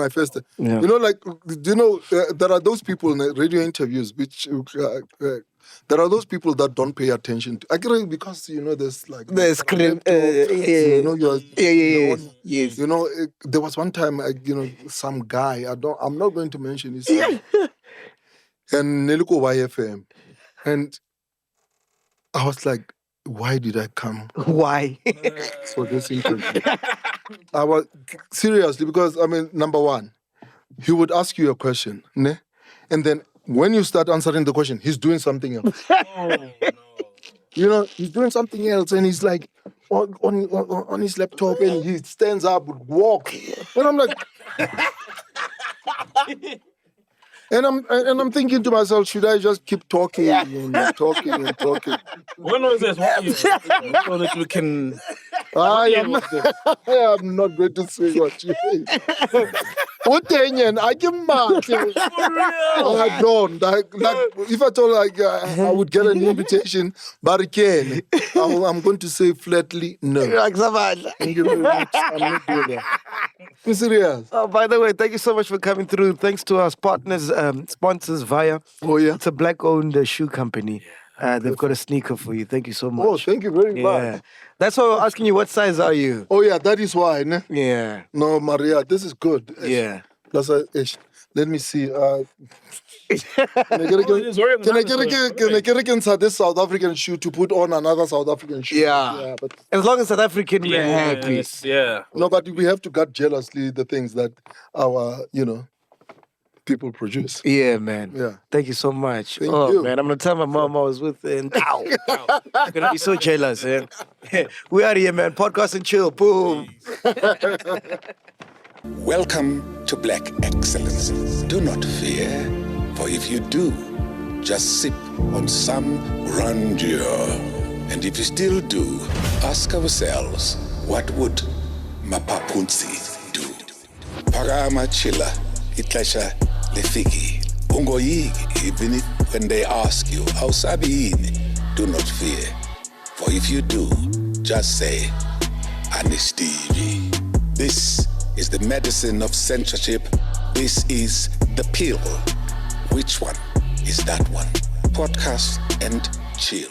first. Yeah. You know, like, there are those people in the radio interviews which there are those people that don't pay attention to. Actually, because there's like There's yes. You know, there was one time, some guy. I'm not going to mention his name. And Neluko YFM, and I was like, why did I come? Why? For this interview? I was seriously, because number one, he would ask you a question, ne? And then when you start answering the question, he's doing something else. You know, he's doing something else, and he's like on his laptop, and he stands up, walk, and I'm like, and I'm thinking to myself, should I just keep talking and talking and talking? When was this? So that we can. I am not going to say what you say. What I give mad. I don't. Like, if I told I would get an invitation, but again, I'm going to say flatly no. Thank you very much. I'm not doing that. I'm serious. Oh, by the way, thank you so much for coming through. Thanks to our partners, sponsors, VAAL. Oh, yeah. It's a black-owned shoe company. They've got a sneaker for you. Thank you so much. Oh, thank you very much. Yeah. That's why I was asking you, what size are you? Oh, yeah, that is why. Ne? Yeah. No, Maria, this is good. Yeah. Plus, let me see. Can I get this South African shoe to put on another South African shoe? Yeah. But as long as South African, we're happy. Yeah. No, but we have to gut jealously the things that our, people produce. Yeah, man. Yeah. Thank you so much. Thank you. Man, I'm going to tell my mom I was with her. And I'm going to be so jealous, man. We are here, man. Podcast and chill. Boom. Welcome to Black Excellence. Do not fear, for if you do, just sip on some grandeur. And if you still do, ask ourselves, what would Mapapunzi do? Parama chila, itlasha lefiki. Ungoyigi, even when they ask you, how sabini, do not fear. For if you do, just say, Anistivi. This is the medicine of censorship. This is the pill. Which one is that one? Podcast and chill.